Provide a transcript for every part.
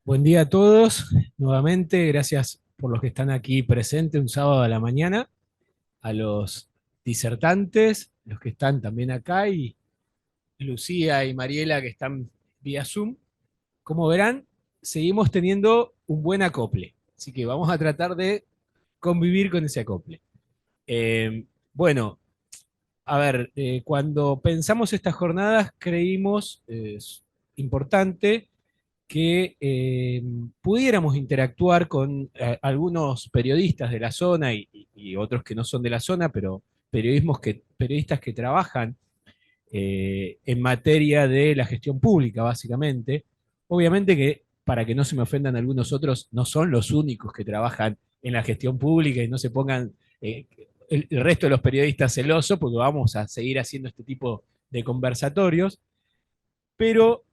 Buen día a todos, nuevamente, gracias por los que están aquí presentes un sábado a la mañana, a los disertantes, los que están también acá, y Lucía y Mariela que están vía Zoom. Como verán, seguimos teniendo un buen acople, así que vamos a tratar de convivir con ese acople. Bueno, a ver, cuando pensamos estas jornadas creímos importante que pudiéramos interactuar con algunos periodistas de la zona y otros que no son de la zona, pero periodistas que trabajan en materia de la gestión pública, básicamente. Obviamente que, para que no se me ofendan algunos otros, no son los únicos que trabajan en la gestión pública y no se pongan el resto de los periodistas celosos, porque vamos a seguir haciendo este tipo de conversatorios, pero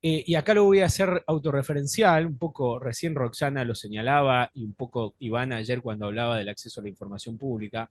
y acá lo voy a hacer autorreferencial, un poco recién Roxana lo señalaba y un poco Iván ayer cuando hablaba del acceso a la información pública.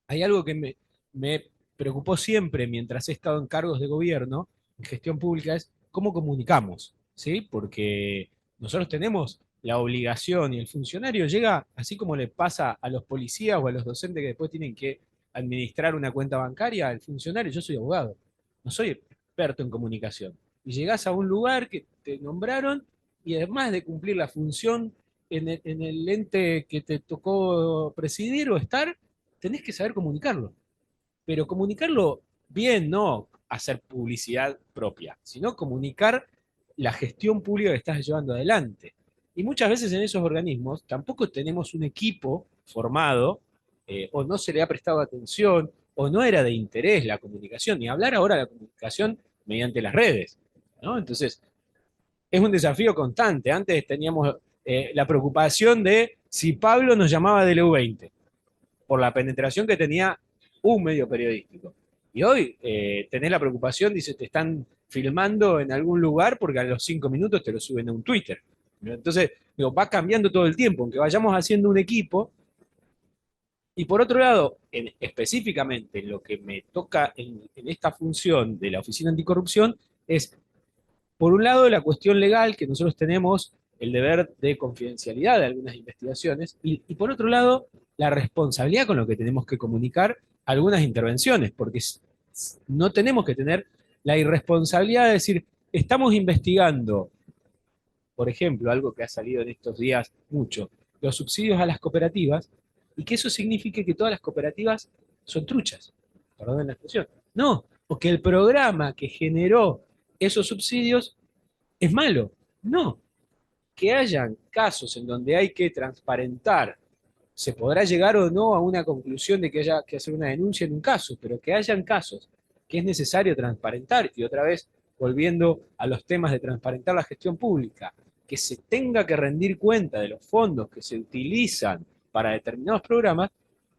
Hay algo que me preocupó siempre mientras he estado en cargos de gobierno, en gestión pública, es cómo comunicamos, ¿sí? Porque nosotros tenemos la obligación y el funcionario llega, así como le pasa a los policías o a los docentes que después tienen que administrar una cuenta bancaria, el funcionario, yo soy abogado, no soy experto en comunicación. Y llegás a un lugar que te nombraron y además de cumplir la función en el ente que te tocó presidir o estar, tenés que saber comunicarlo. Pero comunicarlo bien, no hacer publicidad propia, sino comunicar la gestión pública que estás llevando adelante. Y muchas veces en esos organismos tampoco tenemos un equipo formado, o no se le ha prestado atención, o no era de interés la comunicación, ni hablar ahora de la comunicación mediante las redes, ¿no? Entonces, es un desafío constante. Antes teníamos la preocupación de si Pablo nos llamaba del EU20 por la penetración que tenía un medio periodístico. Y hoy tenés la preocupación, dice, te están filmando en algún lugar porque a los 5 minutos te lo suben a un Twitter. Entonces, digo, va cambiando todo el tiempo, aunque vayamos haciendo un equipo. Y por otro lado, específicamente lo que me toca en esta función de la Oficina Anticorrupción es, por un lado, la cuestión legal, que nosotros tenemos el deber de confidencialidad de algunas investigaciones, y por otro lado, la responsabilidad con lo que tenemos que comunicar algunas intervenciones, porque no tenemos que tener la irresponsabilidad de decir, estamos investigando, por ejemplo, algo que ha salido en estos días mucho, los subsidios a las cooperativas, y que eso signifique que todas las cooperativas son truchas, perdón la expresión. No, porque el programa que generó esos subsidios es malo. No, que hayan casos en donde hay que transparentar, se podrá llegar o no a una conclusión de que haya que hacer una denuncia en un caso, pero que hayan casos que es necesario transparentar, y otra vez volviendo a los temas de transparentar la gestión pública, que se tenga que rendir cuenta de los fondos que se utilizan para determinados programas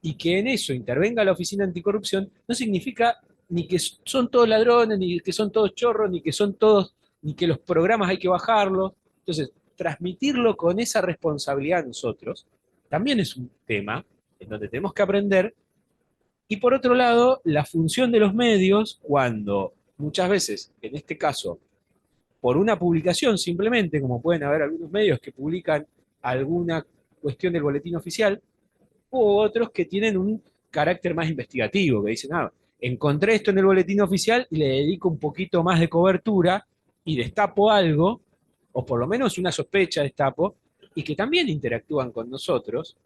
y que en eso intervenga la Oficina Anticorrupción, no significa ni que son todos ladrones, ni que son todos chorros, ni que son todos, ni que los programas hay que bajarlos. Entonces, transmitirlo con esa responsabilidad a nosotros también es un tema en donde tenemos que aprender. Y por otro lado, la función de los medios, cuando muchas veces, en este caso, por una publicación simplemente, como pueden haber algunos medios que publican alguna cuestión del boletín oficial, u otros que tienen un carácter más investigativo, que dicen, ah, encontré esto en el boletín oficial y le dedico un poquito más de cobertura y destapo algo, o por lo menos una sospecha destapo, y que también interactúan con nosotros,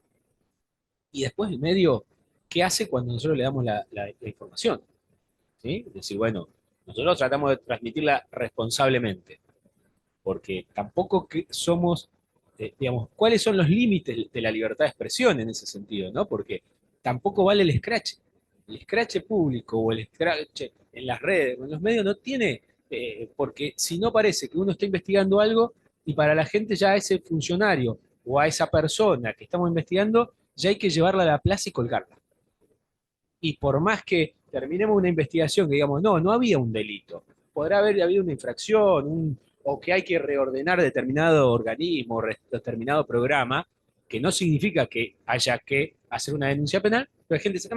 y después el medio, ¿qué hace cuando nosotros le damos la información? ¿Sí? Es decir, bueno, nosotros tratamos de transmitirla responsablemente, porque tampoco que somos, digamos, ¿cuáles son los límites de la libertad de expresión en ese sentido? ¿No? Porque tampoco vale el escrache público o el escrache en las redes o en los medios no tiene, porque si no parece que uno está investigando algo y para la gente ya a ese funcionario o a esa persona que estamos investigando, ya hay que llevarla a la plaza y colgarla. Y por más que terminemos una investigación que digamos, no, no había un delito, podrá haber habido una infracción, o que hay que reordenar determinado organismo, determinado programa, que no significa que haya que hacer una denuncia penal, pero hay gente que dice,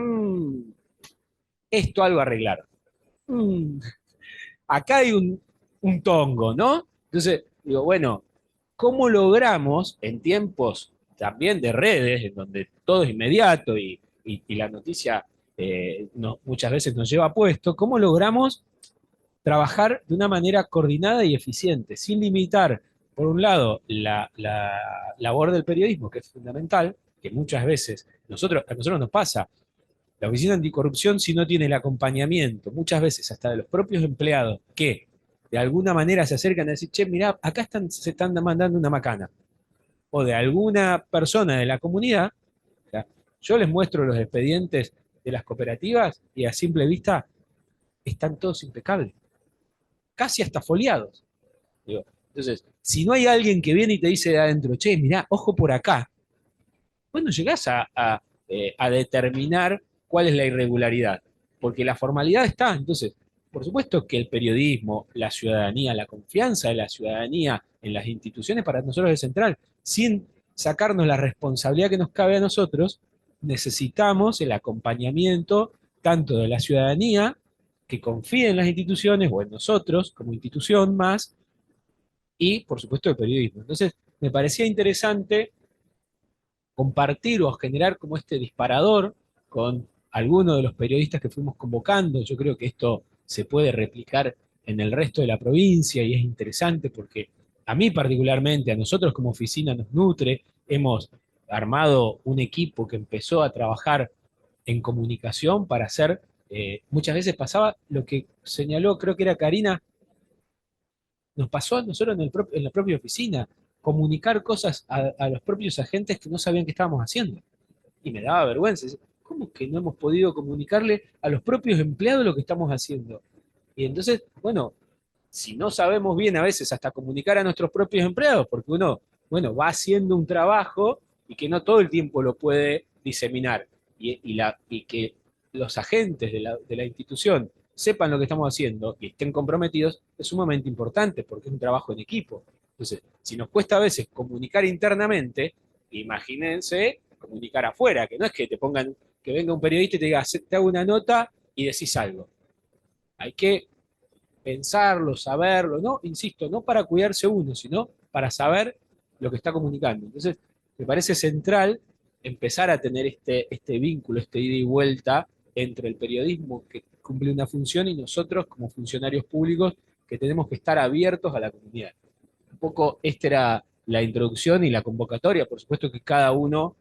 esto algo arreglar. Mm, acá hay un tongo, ¿no? Entonces, digo, bueno, ¿cómo logramos en tiempos también de redes, en donde todo es inmediato y la noticia muchas veces nos lleva puesto, cómo logramos trabajar de una manera coordinada y eficiente, sin limitar, por un lado, la labor del periodismo, que es fundamental, que muchas veces a nosotros nos pasa, la Oficina Anticorrupción, si no tiene el acompañamiento, muchas veces hasta de los propios empleados, que de alguna manera se acercan a decir, che, mirá, acá se están mandando una macana, o de alguna persona de la comunidad, o sea, yo les muestro los expedientes de las cooperativas y a simple vista están todos impecables, casi hasta foliados. Digo, entonces, si no hay alguien que viene y te dice de adentro, che, mirá, ojo por acá, vos no llegás a determinar cuál es la irregularidad, porque la formalidad está. Entonces, por supuesto que el periodismo, la ciudadanía, la confianza de la ciudadanía en las instituciones para nosotros es central. Sin sacarnos la responsabilidad que nos cabe a nosotros, necesitamos el acompañamiento tanto de la ciudadanía, que confíe en las instituciones o en nosotros como institución más, y por supuesto el periodismo. Entonces, me parecía interesante compartir o generar como este disparador con algunos de los periodistas que fuimos convocando. Yo creo que esto se puede replicar en el resto de la provincia y es interesante porque a mí particularmente, a nosotros como oficina nos nutre, hemos armado un equipo que empezó a trabajar en comunicación para hacer, muchas veces pasaba lo que señaló, creo que era Karina, nos pasó a nosotros en la propia oficina, comunicar cosas a los propios agentes que no sabían qué estábamos haciendo. Y me daba vergüenza. ¿Cómo que no hemos podido comunicarle a los propios empleados lo que estamos haciendo? Y entonces, bueno, si no sabemos bien a veces hasta comunicar a nuestros propios empleados, porque uno, bueno, va haciendo un trabajo y que no todo el tiempo lo puede diseminar. Y que los agentes de la institución sepan lo que estamos haciendo y estén comprometidos es sumamente importante porque es un trabajo en equipo. Entonces, si nos cuesta a veces comunicar internamente, imagínense comunicar afuera, que no es que te pongan, que venga un periodista y te diga, te hago una nota y decís algo. Hay que pensarlo, saberlo, ¿no? Insisto, no para cuidarse uno, sino para saber lo que está comunicando. Entonces, me parece central empezar a tener este vínculo, este ida y vuelta entre el periodismo que cumple una función y nosotros como funcionarios públicos que tenemos que estar abiertos a la comunidad. Un poco esta era la introducción y la convocatoria, por supuesto que cada uno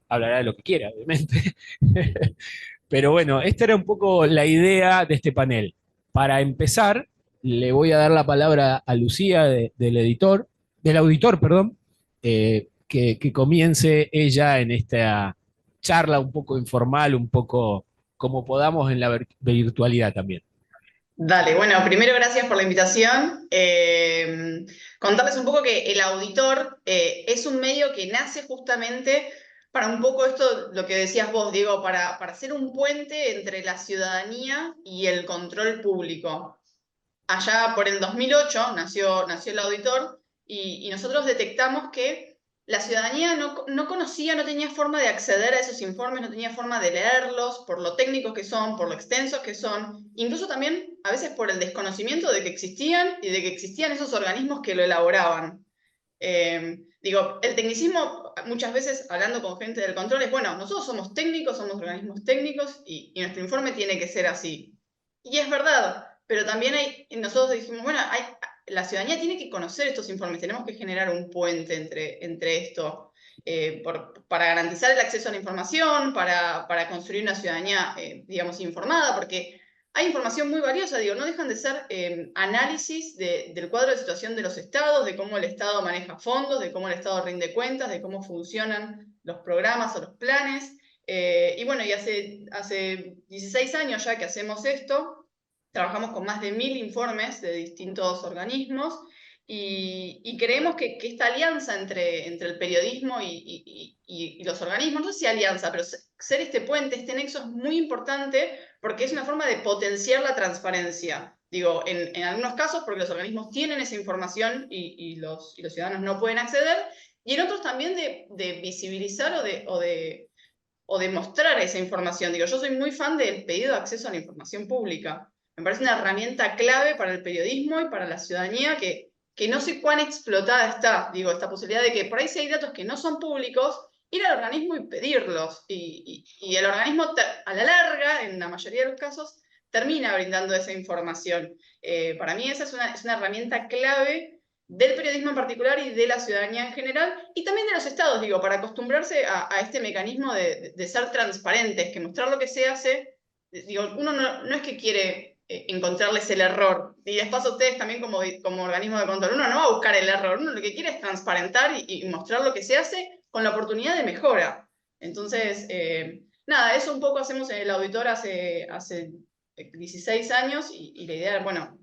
hablará de lo que quiera, obviamente. Pero bueno, esta era un poco la idea de este panel. Para empezar, le voy a dar la palabra a Lucía del auditor, perdón, que comience ella en esta charla un poco informal, un poco como podamos en la virtualidad también. Dale, bueno, primero gracias por la invitación. Contarles un poco que el auditor es un medio que nace justamente para un poco esto, lo que decías vos, Diego, para hacer un puente entre la ciudadanía y el control público. Allá por el 2008 nació el auditor y nosotros detectamos que la ciudadanía no conocía, no tenía forma de acceder a esos informes, no tenía forma de leerlos por lo técnicos que son, por lo extensos que son, incluso también a veces por el desconocimiento de que existían y de que existían esos organismos que lo elaboraban. Digo, el tecnicismo, muchas veces hablando con gente del control, es, bueno, nosotros somos técnicos, somos organismos técnicos y nuestro informe tiene que ser así. Y es verdad, pero también nosotros dijimos, bueno, la ciudadanía tiene que conocer estos informes, tenemos que generar un puente entre esto, para garantizar el acceso a la información, para construir una ciudadanía, digamos, informada, porque hay información muy valiosa, digo, no dejan de ser análisis del cuadro de situación de los estados, de cómo el Estado maneja fondos, de cómo el Estado rinde cuentas, de cómo funcionan los programas o los planes. Y bueno, y hace 16 años ya que hacemos esto, trabajamos con más de 1000 informes de distintos organismos y creemos que esta alianza entre el periodismo y los organismos, no sé si alianza, pero ser este puente, este nexo es muy importante porque es una forma de potenciar la transparencia. Digo, en algunos casos porque los organismos tienen esa información y los ciudadanos no pueden acceder, y en otros también de visibilizar o de mostrar esa información. Digo, yo soy muy fan del pedido de acceso a la información pública. Me parece una herramienta clave para el periodismo y para la ciudadanía que que no sé cuán explotada está, digo, esta posibilidad de que por ahí si hay datos que no son públicos, ir al organismo y pedirlos. Y el organismo, a la larga, en la mayoría de los casos, termina brindando esa información. Para mí esa es una herramienta clave del periodismo en particular y de la ciudadanía en general, y también de los estados, digo, para acostumbrarse a este mecanismo de ser transparentes, que mostrar lo que se hace, digo, uno no es que quiere encontrarles el error, y les pasa a ustedes también como organismo de control, uno no va a buscar el error, uno lo que quiere es transparentar y mostrar lo que se hace con la oportunidad de mejora. Entonces, nada, eso un poco hacemos en el auditor hace 16 años, y la idea, bueno,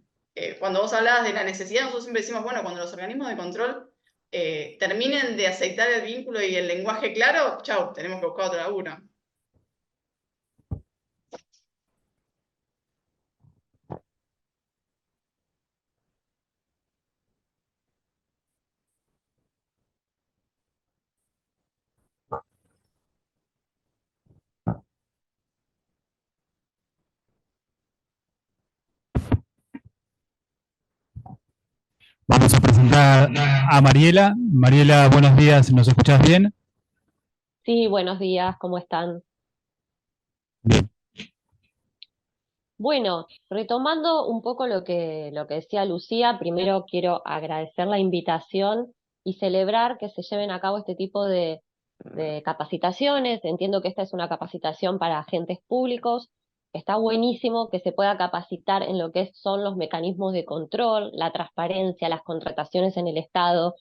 cuando vos hablabas de la necesidad, nosotros siempre decimos, bueno, cuando los organismos de control terminen de aceitar el vínculo y el lenguaje claro, chau, tenemos que buscar otro laburo. Vamos a presentar a Mariela. Mariela, buenos días, ¿nos escuchás bien? Sí, buenos días, ¿cómo están? Bien. Bueno, retomando un poco lo que decía Lucía, primero quiero agradecer la invitación y celebrar que se lleven a cabo este tipo de capacitaciones. Entiendo que esta es una capacitación para agentes públicos. Está buenísimo que se pueda capacitar en lo que son los mecanismos de control, la transparencia, las contrataciones en el Estado,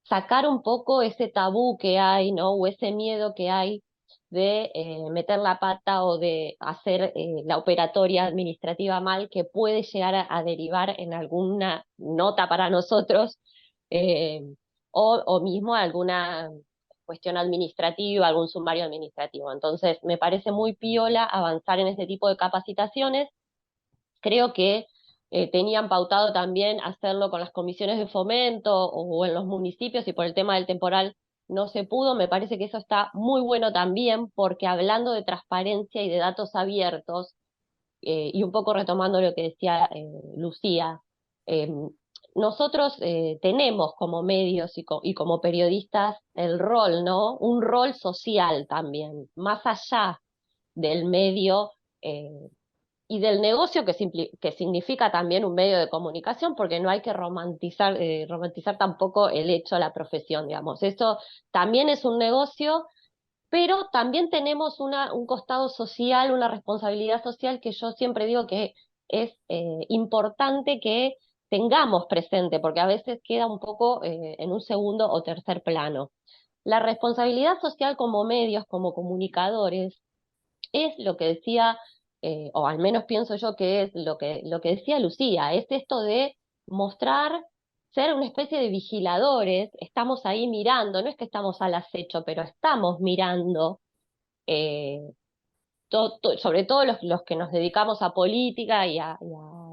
sacar un poco ese tabú que hay, ¿no? O ese miedo que hay de meter la pata o de hacer la operatoria administrativa mal, que puede llegar a derivar en alguna nota para nosotros, eh, o mismo alguna cuestión administrativa, algún sumario administrativo. Entonces, me parece muy piola avanzar en este tipo de capacitaciones. Creo que tenían pautado también hacerlo con las comisiones de fomento o en los municipios, y por el tema del temporal no se pudo. Me parece que eso está muy bueno también, porque hablando de transparencia y de datos abiertos, y un poco retomando lo que decía Lucía, eh, nosotros tenemos como medios y como periodistas el rol, ¿no? Un rol social también, más allá del medio y del negocio que significa también un medio de comunicación, porque no hay que romantizar tampoco el hecho, la profesión, digamos. Eso también es un negocio, pero también tenemos un costado social, una responsabilidad social que yo siempre digo que es importante que tengamos presente, porque a veces queda un poco en un segundo o tercer plano. La responsabilidad social como medios, como comunicadores, es lo que decía, o al menos pienso yo que es lo que decía Lucía, es esto de mostrar, ser una especie de vigiladores. Estamos ahí mirando, no es que estamos al acecho, pero estamos mirando, eh, sobre todo los que nos dedicamos a política y a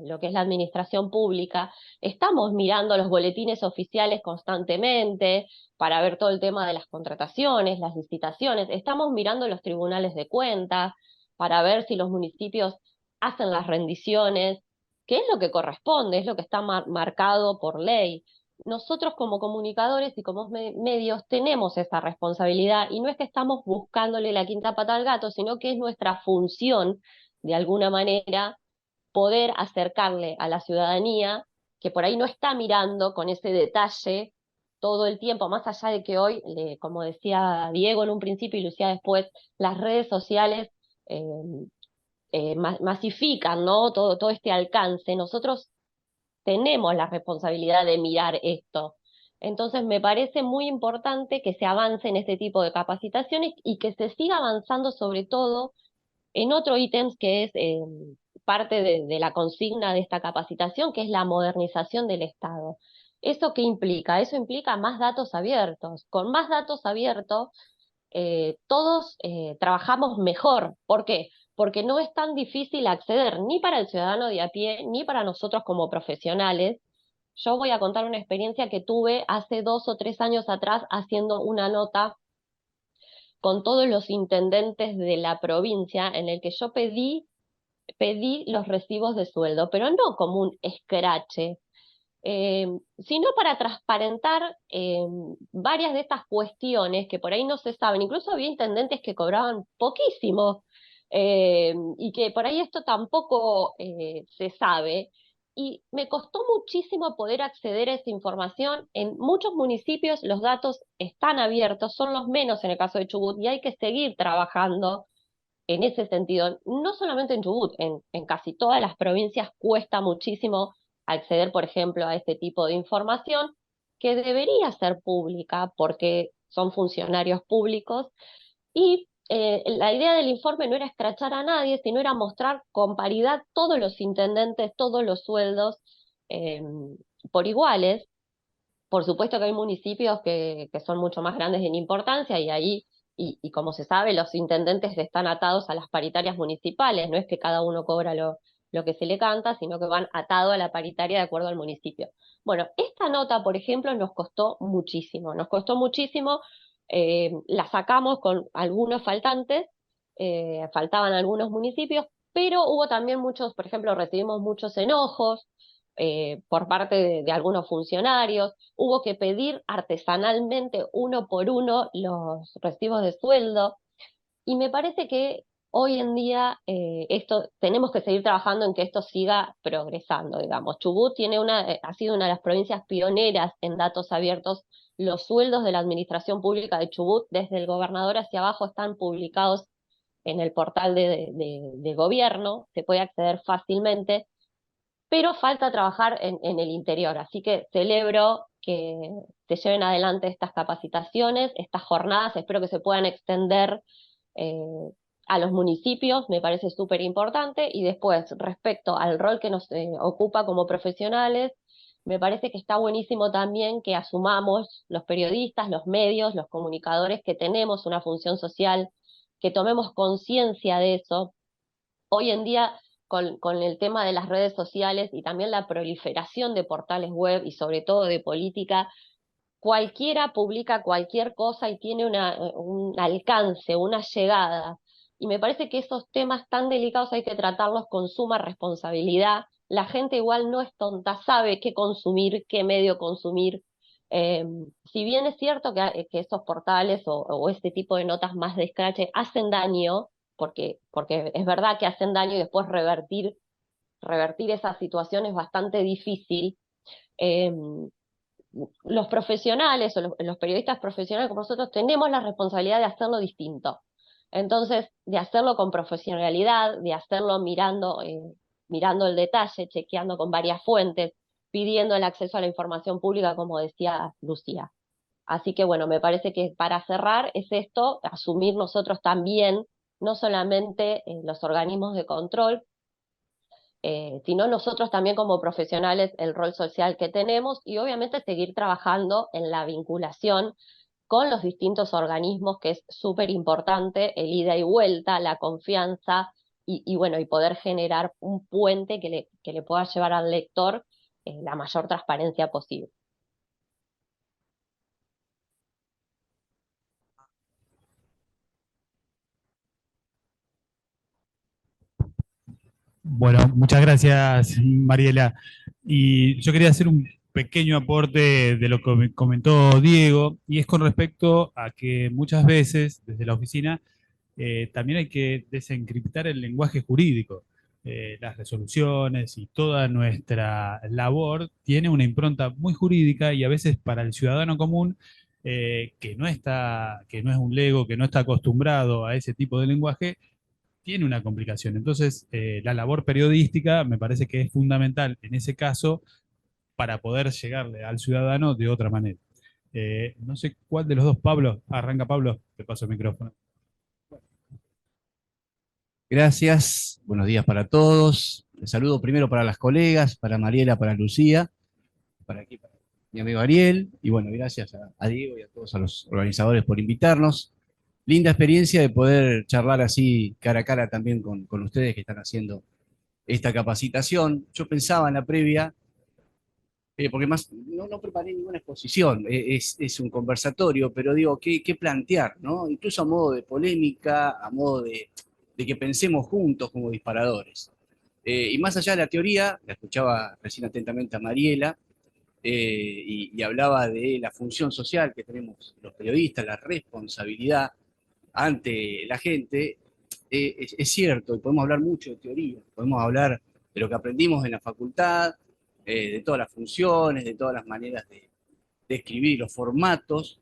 lo que es la administración pública, estamos mirando los boletines oficiales constantemente para ver todo el tema de las contrataciones, las licitaciones, estamos mirando los tribunales de cuentas para ver si los municipios hacen las rendiciones, que es lo que corresponde, es lo que está marcado por ley. Nosotros como comunicadores y como medios tenemos esa responsabilidad, y no es que estamos buscándole la quinta pata al gato, sino que es nuestra función, de alguna manera, poder acercarle a la ciudadanía, que por ahí no está mirando con ese detalle todo el tiempo, más allá de que hoy, como decía Diego en un principio y Lucía después, las redes sociales eh, masifican, ¿no? Todo este alcance. Nosotros tenemos la responsabilidad de mirar esto. Entonces me parece muy importante que se avance en este tipo de capacitaciones y que se siga avanzando sobre todo en otro ítem que es parte de la consigna de esta capacitación, que es la modernización del Estado. ¿Eso qué implica? Eso implica más datos abiertos. Con más datos abiertos, todos trabajamos mejor. ¿Por qué? Porque no es tan difícil acceder ni para el ciudadano de a pie, ni para nosotros como profesionales. Yo voy a contar una experiencia que tuve hace 2 o 3 años atrás, haciendo una nota con todos los intendentes de la provincia, en el que yo pedí los recibos de sueldo, pero no como un escrache, sino para transparentar varias de estas cuestiones que por ahí no se saben. Incluso había intendentes que cobraban poquísimo, y que por ahí esto tampoco se sabe. Y me costó muchísimo poder acceder a esa información. En muchos municipios los datos están abiertos, son los menos en el caso de Chubut, y hay que seguir trabajando en ese sentido. No solamente en Chubut, en casi todas las provincias cuesta muchísimo acceder, por ejemplo, a este tipo de información que debería ser pública porque son funcionarios públicos. Y la idea del informe no era escrachar a nadie, sino era mostrar con paridad todos los intendentes, todos los sueldos eh, por iguales. Por supuesto que hay municipios que son mucho más grandes en importancia y ahí, y como se sabe, los intendentes están atados a las paritarias municipales, no es que cada uno cobra lo que se le canta, sino que van atados a la paritaria de acuerdo al municipio. Bueno, esta nota, por ejemplo, nos costó muchísimo, la sacamos con algunos faltantes, faltaban algunos municipios, pero hubo también muchos, por ejemplo, recibimos muchos enojos por parte de algunos funcionarios, hubo que pedir artesanalmente uno por uno los recibos de sueldo, y me parece que hoy en día esto tenemos que seguir trabajando en que esto siga progresando, digamos. Chubut ha sido una de las provincias pioneras en datos abiertos. Los sueldos de la administración pública de Chubut, desde el gobernador hacia abajo, están publicados en el portal de gobierno, se puede acceder fácilmente, pero falta trabajar en el interior. Así que celebro que se lleven adelante estas capacitaciones, estas jornadas, espero que se puedan extender eh, a los municipios, me parece súper importante. Y después, respecto al rol que nos ocupa como profesionales, me parece que está buenísimo también que asumamos los periodistas, los medios, los comunicadores, que tenemos una función social, que tomemos conciencia de eso. Hoy en día, con el tema de las redes sociales y también la proliferación de portales web y sobre todo de política, cualquiera publica cualquier cosa y tiene un alcance, una llegada. Y me parece que esos temas tan delicados hay que tratarlos con suma responsabilidad. La gente igual no es tonta, sabe qué consumir, qué medio consumir. Eh, si bien es cierto que esos portales o este tipo de notas más de escrache hacen daño, porque es verdad que hacen daño y después revertir esa situación es bastante difícil. Eh, los profesionales o los periodistas profesionales como nosotros tenemos la responsabilidad de hacerlo distinto. Entonces, de hacerlo con profesionalidad, de hacerlo mirando el detalle, chequeando con varias fuentes, pidiendo el acceso a la información pública, como decía Lucía. Así que bueno, me parece que para cerrar es esto, asumir nosotros también, no solamente los organismos de control, sino nosotros también como profesionales, el rol social que tenemos, y obviamente seguir trabajando en la vinculación con los distintos organismos, que es súper importante, el ida y vuelta, la confianza, y bueno, y poder generar un puente que le pueda llevar al lector la mayor transparencia posible. Bueno, muchas gracias, Mariela. Y yo quería hacer un pequeño aporte de lo que comentó Diego, y es con respecto a que muchas veces desde la oficina también hay que desencriptar el lenguaje jurídico. Las resoluciones y toda nuestra labor tiene una impronta muy jurídica, y a veces para el ciudadano común que no es un lego, que no está acostumbrado a ese tipo de lenguaje, tiene una complicación. Entonces, la labor periodística me parece que es fundamental en ese caso para poder llegarle al ciudadano de otra manera. No sé cuál de los dos, Pablo. Arranca Pablo, te paso el micrófono. Gracias, buenos días para todos. Les saludo primero para las colegas, para Mariela, para Lucía, para aquí, para mi amigo Ariel, y bueno, gracias a Diego y a todos a los organizadores por invitarnos. Linda experiencia de poder charlar así cara a cara también con ustedes que están haciendo esta capacitación. Yo pensaba en la previa, porque más no preparé ninguna exposición, es un conversatorio, pero digo, ¿qué plantear, ¿no? Incluso a modo de polémica, a modo de que pensemos juntos como disparadores. Y más allá de la teoría, la escuchaba recién atentamente a Mariela, y hablaba de la función social que tenemos los periodistas, la responsabilidad ante la gente. Es cierto, y podemos hablar mucho de teoría, podemos hablar de lo que aprendimos en la facultad, de todas las funciones, de todas las maneras de escribir, los formatos,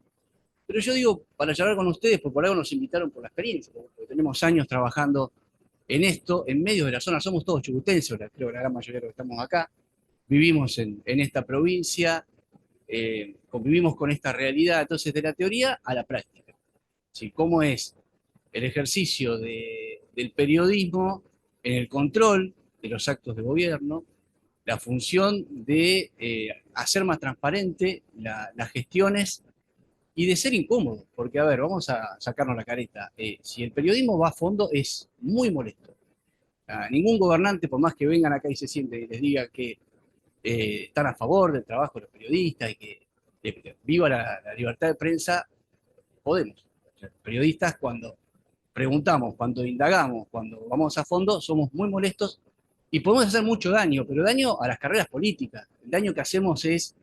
pero yo digo, para charlar con ustedes, porque por algo nos invitaron por la experiencia, porque tenemos años trabajando en esto, en medio de la zona, somos todos chubutenses, creo que la gran mayoría de los que estamos acá, vivimos en esta provincia, convivimos con esta realidad, entonces de la teoría a la práctica. ¿Sí? ¿Cómo es el ejercicio del periodismo en el control de los actos de gobierno, la función de hacer más transparente las gestiones y de ser incómodo? Porque, a ver, vamos a sacarnos la careta. Si el periodismo va a fondo, es muy molesto. Ningún gobernante, por más que vengan acá y se sienten y les diga que están a favor del trabajo de los periodistas y que viva la libertad de prensa, podemos. O sea, periodistas, cuando preguntamos, cuando indagamos, cuando vamos a fondo, somos muy molestos y podemos hacer mucho daño, pero daño a las carreras políticas. El daño que hacemos es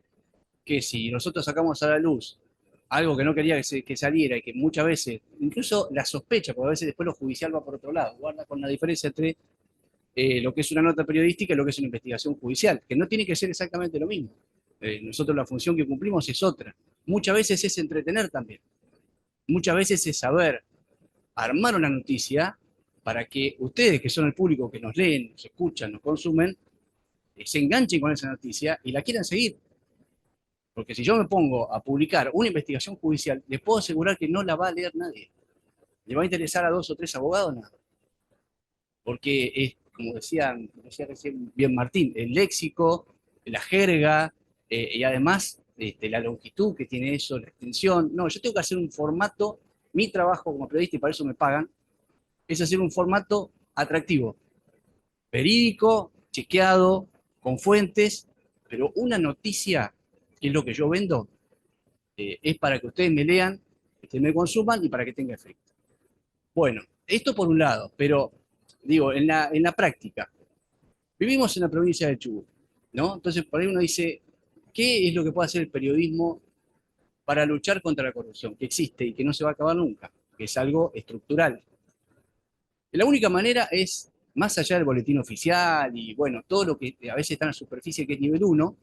que si nosotros sacamos a la luz algo que no quería que saliera y que muchas veces, incluso la sospecha, porque a veces después lo judicial va por otro lado, guarda con la diferencia entre lo que es una nota periodística y lo que es una investigación judicial, que no tiene que ser exactamente lo mismo. Nosotros la función que cumplimos es otra. Muchas veces es entretener también. Muchas veces es saber armar una noticia para que ustedes, que son el público que nos leen, nos escuchan, nos consumen, se enganchen con esa noticia y la quieran seguir. Porque si yo me pongo a publicar una investigación judicial, les puedo asegurar que no la va a leer nadie. Le va a interesar a 2 o 3 abogados, nada. Porque es, como decía recién bien Martín, el léxico, la jerga, y además la longitud que tiene eso, la extensión. No, yo tengo que hacer un formato, mi trabajo como periodista, y para eso me pagan, es hacer un formato atractivo, verídico, chequeado, con fuentes, pero una noticia, que es lo que yo vendo, es para que ustedes me lean, que me consuman y para que tenga efecto. Bueno, esto por un lado, pero digo, en la práctica, vivimos en la provincia de Chubut, ¿no? Entonces, por ahí uno dice, ¿qué es lo que puede hacer el periodismo para luchar contra la corrupción? Que existe y que no se va a acabar nunca, que es algo estructural. La única manera es, más allá del boletín oficial y, bueno, todo lo que a veces está en la superficie, que es nivel 1,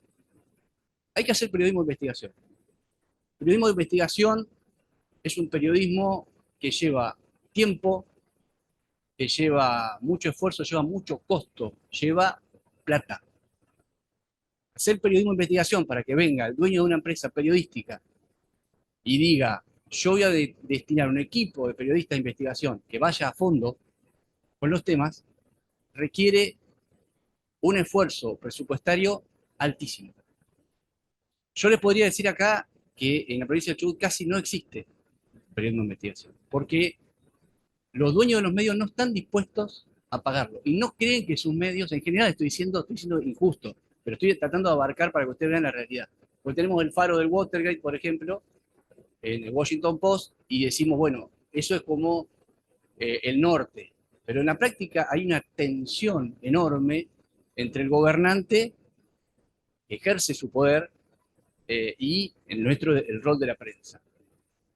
hay que hacer periodismo de investigación. Periodismo de investigación es un periodismo que lleva tiempo, que lleva mucho esfuerzo, lleva mucho costo, lleva plata. Hacer periodismo de investigación para que venga el dueño de una empresa periodística y diga, yo voy a destinar un equipo de periodistas de investigación que vaya a fondo con los temas, requiere un esfuerzo presupuestario altísimo. Yo les podría decir acá que en la provincia de Chubut casi no existe periodismo de investigación, porque los dueños de los medios no están dispuestos a pagarlo y no creen que sus medios, en general estoy diciendo injusto, pero estoy tratando de abarcar para que ustedes vean la realidad. Porque tenemos el faro del Watergate, por ejemplo, en el Washington Post, y decimos, bueno, eso es como el norte, pero en la práctica hay una tensión enorme entre el gobernante que ejerce su poder y el rol de la prensa.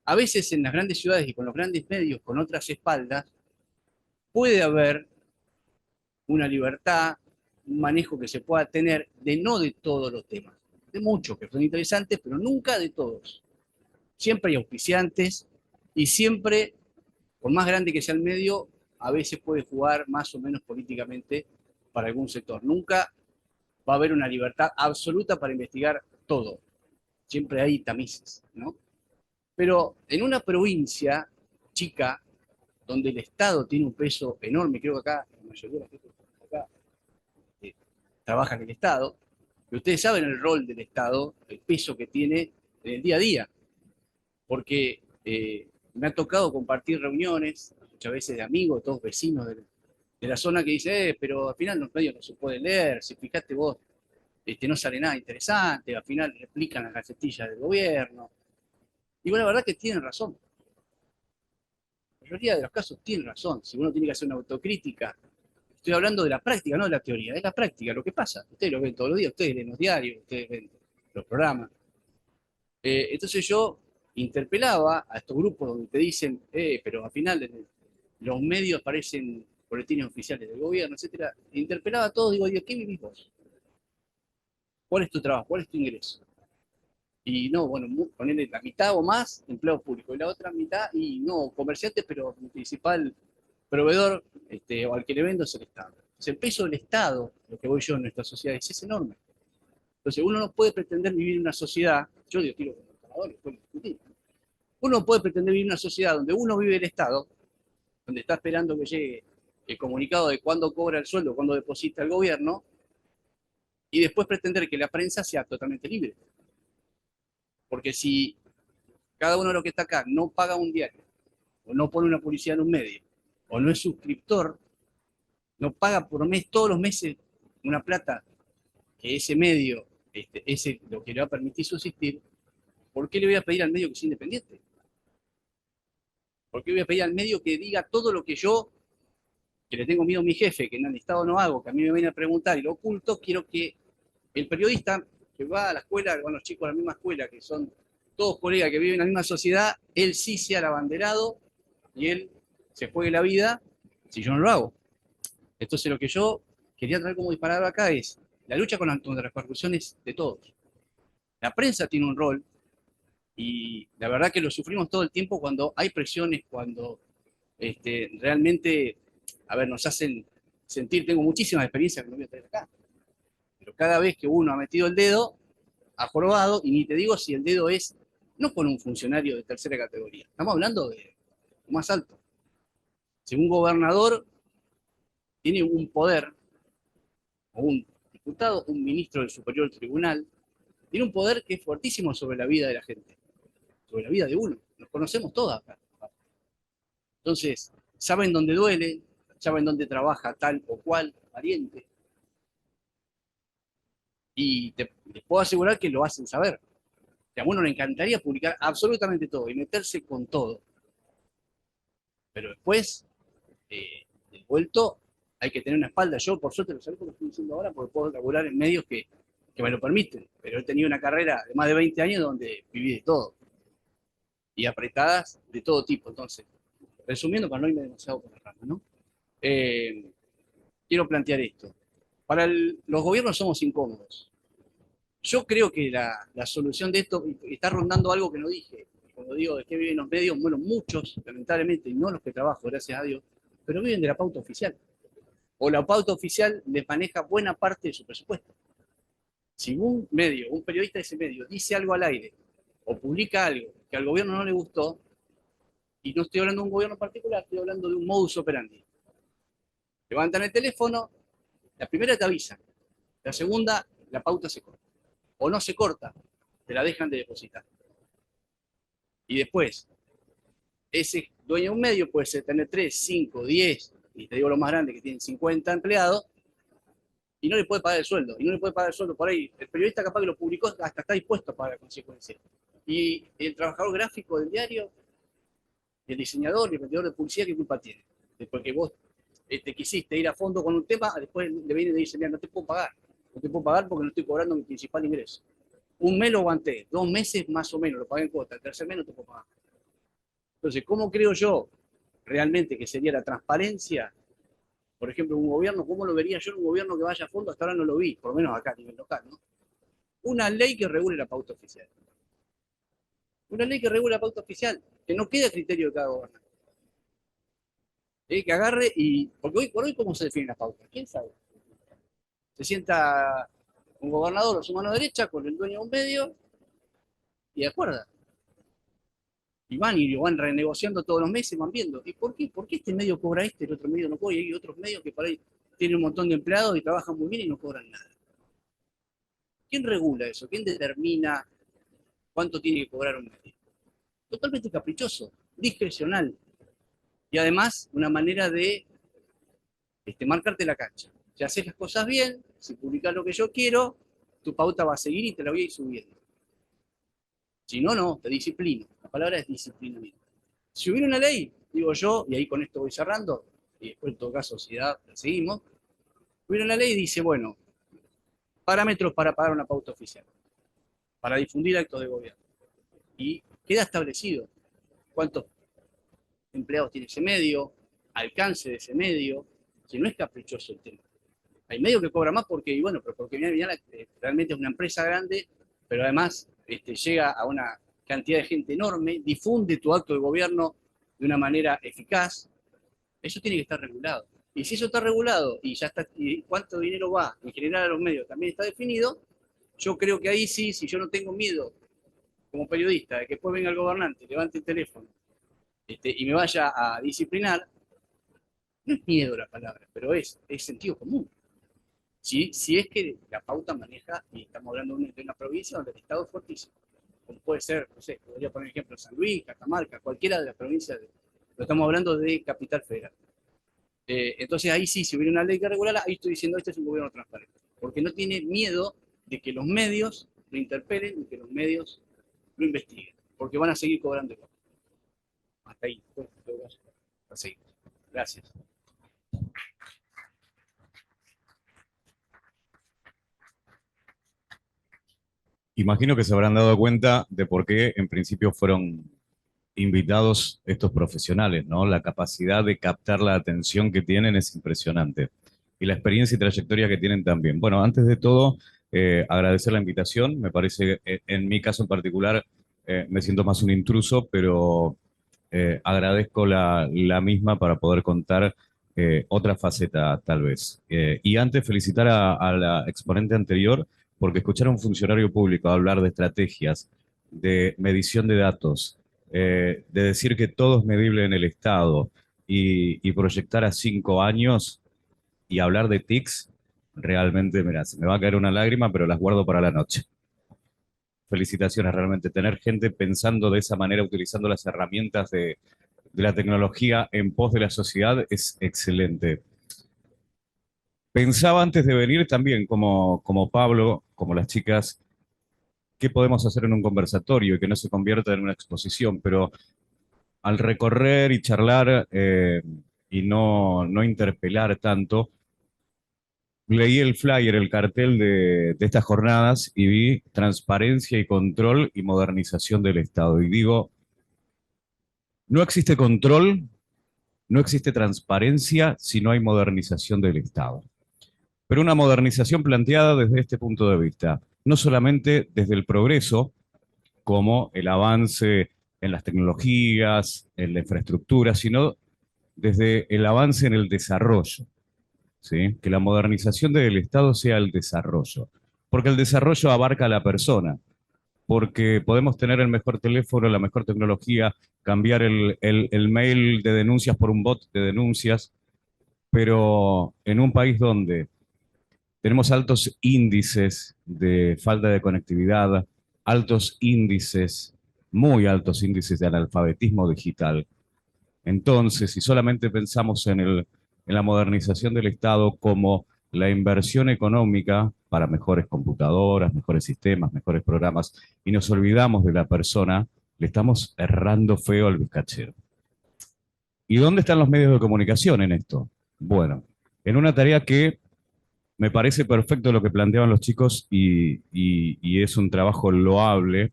A veces en las grandes ciudades y con los grandes medios, con otras espaldas, puede haber una libertad, un manejo que se pueda tener no de todos los temas, de muchos que son interesantes, pero nunca de todos. Siempre hay auspiciantes y siempre, por más grande que sea el medio, a veces puede jugar más o menos políticamente para algún sector. Nunca va a haber una libertad absoluta para investigar todo. Siempre hay tamices, ¿no? Pero en una provincia chica, donde el Estado tiene un peso enorme, creo que acá la mayoría de la gente acá trabaja en el Estado, y ustedes saben el rol del Estado, el peso que tiene en el día a día, porque me ha tocado compartir reuniones, muchas veces de amigos, todos vecinos de la zona que dicen, pero al final los medios no se pueden leer, si fijaste vos, no sale nada interesante, al final replican las gacetillas del gobierno. Y bueno, la verdad que tienen razón. La mayoría de los casos tienen razón. Si uno tiene que hacer una autocrítica, estoy hablando de la práctica, no de la teoría, es la práctica, lo que pasa. Ustedes lo ven todos los días, ustedes leen los diarios, ustedes ven los programas. Entonces yo interpelaba a estos grupos donde te dicen, pero al final los medios parecen boletines oficiales del gobierno, etcétera. Interpelaba a todos, digo, ¿qué vivís vos? ¿Cuál es tu trabajo? ¿Cuál es tu ingreso? Y no, bueno, ponerle la mitad o más empleados públicos, y la otra mitad, y no, comerciantes, pero el principal proveedor o al que le vendo es el Estado. Entonces, el peso del Estado, lo que voy yo en nuestra sociedad, es enorme. Entonces, uno no puede pretender vivir en una sociedad, yo digo, tiro con el trabajador, después discutir. Uno puede pretender vivir en una sociedad donde uno vive el Estado, donde está esperando que llegue el comunicado de cuándo cobra el sueldo, cuándo deposita el gobierno, y después pretender que la prensa sea totalmente libre. Porque si cada uno de los que está acá no paga un diario, o no pone una publicidad en un medio, o no es suscriptor, no paga por mes, todos los meses, una plata que ese medio, ese lo que le va a permitir subsistir, ¿por qué le voy a pedir al medio que sea independiente? ¿Por qué le voy a pedir al medio que diga todo lo que yo, que le tengo miedo a mi jefe, que en el Estado no hago, que a mí me viene a preguntar y lo oculto? Quiero que el periodista que va a la escuela, van los chicos a la misma escuela, que son todos colegas que viven en la misma sociedad, él sí sea el abanderado y él se juegue la vida si yo no lo hago. Entonces lo que yo quería traer como disparador acá es la lucha con las repercusiones de todos. La prensa tiene un rol y la verdad que lo sufrimos todo el tiempo cuando hay presiones, cuando realmente, a ver, nos hacen sentir, tengo muchísimas experiencias que no voy a traer acá, pero cada vez que uno ha metido el dedo, ha jorobado, y ni te digo si el dedo es, no con un funcionario de tercera categoría, estamos hablando de lo más alto. Si un gobernador tiene un poder, o un diputado, un ministro del Superior Tribunal, tiene un poder que es fuertísimo sobre la vida de la gente, sobre la vida de uno. Nos conocemos todos acá. Entonces, saben dónde duele, saben dónde trabaja tal o cual pariente, y les puedo asegurar que lo hacen saber. A uno le encantaría publicar absolutamente todo y meterse con todo. Pero después, del vuelto, hay que tener una espalda. Yo, por suerte, lo sé porque estoy diciendo ahora, porque puedo laburar en medios que me lo permiten. Pero he tenido una carrera de más de 20 años donde viví de todo. Y apretadas de todo tipo. Entonces, resumiendo, para no irme demasiado por la rama, ¿no? Quiero plantear esto. Para los gobiernos somos incómodos. Yo creo que la solución de esto está rondando algo que no dije. Cuando digo de qué viven los medios, bueno, muchos, lamentablemente, y no los que trabajo, gracias a Dios, pero viven de la pauta oficial. O la pauta oficial les maneja buena parte de su presupuesto. Si un medio, un periodista de ese medio, dice algo al aire o publica algo que al gobierno no le gustó, y no estoy hablando de un gobierno particular, estoy hablando de un modus operandi. Levantan el teléfono, la primera te avisa, la segunda, la pauta se corta. O no se corta, te la dejan de depositar. Y después, ese dueño de un medio puede ser tener 3, 5, 10, y te digo lo más grande que tienen 50 empleados, y no le puede pagar el sueldo. Y no le puede pagar el sueldo por ahí. El periodista capaz que lo publicó, hasta está dispuesto a pagar la consecuencia. Y el trabajador gráfico del diario, el diseñador y el vendedor de publicidad, ¿qué culpa tiene? Después que vos quisiste ir a fondo con un tema, después le viene y le dice, mira, no te puedo pagar. No te puedo pagar porque no estoy cobrando mi principal ingreso. Un mes lo aguanté, 2 meses más o menos, lo pagué en cuota, el tercer mes no te puedo pagar. Entonces, ¿cómo creo yo realmente que sería la transparencia? Por ejemplo, un gobierno, ¿cómo lo vería yo en un gobierno que vaya a fondo? Hasta ahora no lo vi, por lo menos acá a nivel local, ¿no? Una ley que regule la pauta oficial. Una ley que regule la pauta oficial, que no quede a criterio de cada gobernante. Que agarre y... Porque hoy por hoy, ¿cómo se define la pauta? ¿Quién sabe? Se sienta un gobernador o su mano derecha con el dueño de un medio y acuerda. Y lo van renegociando todos los meses, van viendo. ¿Y por qué? ¿Por qué este medio cobra el otro medio no cobra? Y hay otros medios que por ahí tienen un montón de empleados y trabajan muy bien y no cobran nada. ¿Quién regula eso? ¿Quién determina cuánto tiene que cobrar un medio? Totalmente caprichoso, discrecional. Y además, una manera de marcarte la cancha. Si haces las cosas bien, si publicas lo que yo quiero, tu pauta va a seguir y te la voy a ir subiendo. Si no, no, te disciplino. La palabra es disciplinamiento. Si hubiera una ley, digo yo, y ahí con esto voy cerrando, y después en todo caso, si da, la seguimos, hubiera una ley y dice, bueno, parámetros para pagar una pauta oficial. para difundir actos de gobierno. Y queda establecido cuántos empleados tiene ese medio, alcance de ese medio, que no es caprichoso el tema. Hay medios que cobran más porque, y bueno, pero porque realmente es una empresa grande, pero además llega a una cantidad de gente enorme, difunde tu acto de gobierno de una manera eficaz. Eso tiene que estar regulado. Y si eso está regulado y ya está, y cuánto dinero va en general a los medios también está definido, yo creo que ahí sí, si yo no tengo miedo como periodista de que después venga el gobernante, levante el teléfono y me vaya a disciplinar, no es miedo la palabra, pero es sentido común. Si es que la pauta maneja, y estamos hablando de una provincia donde el Estado es fortísimo, como puede ser, no sé, podría poner ejemplo San Luis, Catamarca, cualquiera de las provincias, lo estamos hablando de Capital Federal. Entonces ahí sí, si hubiera una ley que regulara, ahí estoy diciendo, este es un gobierno transparente, porque no tiene miedo de que los medios lo interpelen y que los medios lo investiguen, porque van a seguir cobrando igual. Hasta ahí, a seguir. Gracias. Imagino que se habrán dado cuenta de por qué en principio fueron invitados estos profesionales, ¿no? La capacidad de captar la atención que tienen es impresionante. Y la experiencia y trayectoria que tienen también. Bueno, antes de todo, agradecer la invitación. Me parece, en mi caso en particular, me siento más un intruso, pero agradezco la misma para poder contar otra faceta, tal vez. Y antes, felicitar a la exponente anterior, porque escuchar a un funcionario público hablar de estrategias, de medición de datos, de decir que todo es medible en el Estado y proyectar a 5 años y hablar de TICs, realmente, mira, se me va a caer una lágrima, pero las guardo para la noche. Felicitaciones, realmente. Tener gente pensando de esa manera, utilizando las herramientas de la tecnología en pos de la sociedad, es excelente. Pensaba antes de venir también, como Pablo, como las chicas, qué podemos hacer en un conversatorio y que no se convierta en una exposición, pero al recorrer y charlar y no interpelar tanto, leí el flyer, el cartel de estas jornadas y vi transparencia y control y modernización del Estado. Y digo, no existe control, no existe transparencia si no hay modernización del Estado. Pero una modernización planteada desde este punto de vista, no solamente desde el progreso, como el avance en las tecnologías, en la infraestructura, sino desde el avance en el desarrollo. ¿Sí? Que la modernización del Estado sea el desarrollo, porque el desarrollo abarca a la persona, porque podemos tener el mejor teléfono, la mejor tecnología, cambiar el mail de denuncias por un bot de denuncias, pero en un país donde tenemos altos índices de falta de conectividad, altos índices, muy altos índices de analfabetismo digital. Entonces, si solamente pensamos en la modernización del Estado como la inversión económica para mejores computadoras, mejores sistemas, mejores programas, y nos olvidamos de la persona, le estamos errando feo al bizcachero. ¿Y dónde están los medios de comunicación en esto? Bueno, en una tarea que me parece perfecto lo que planteaban los chicos y es un trabajo loable,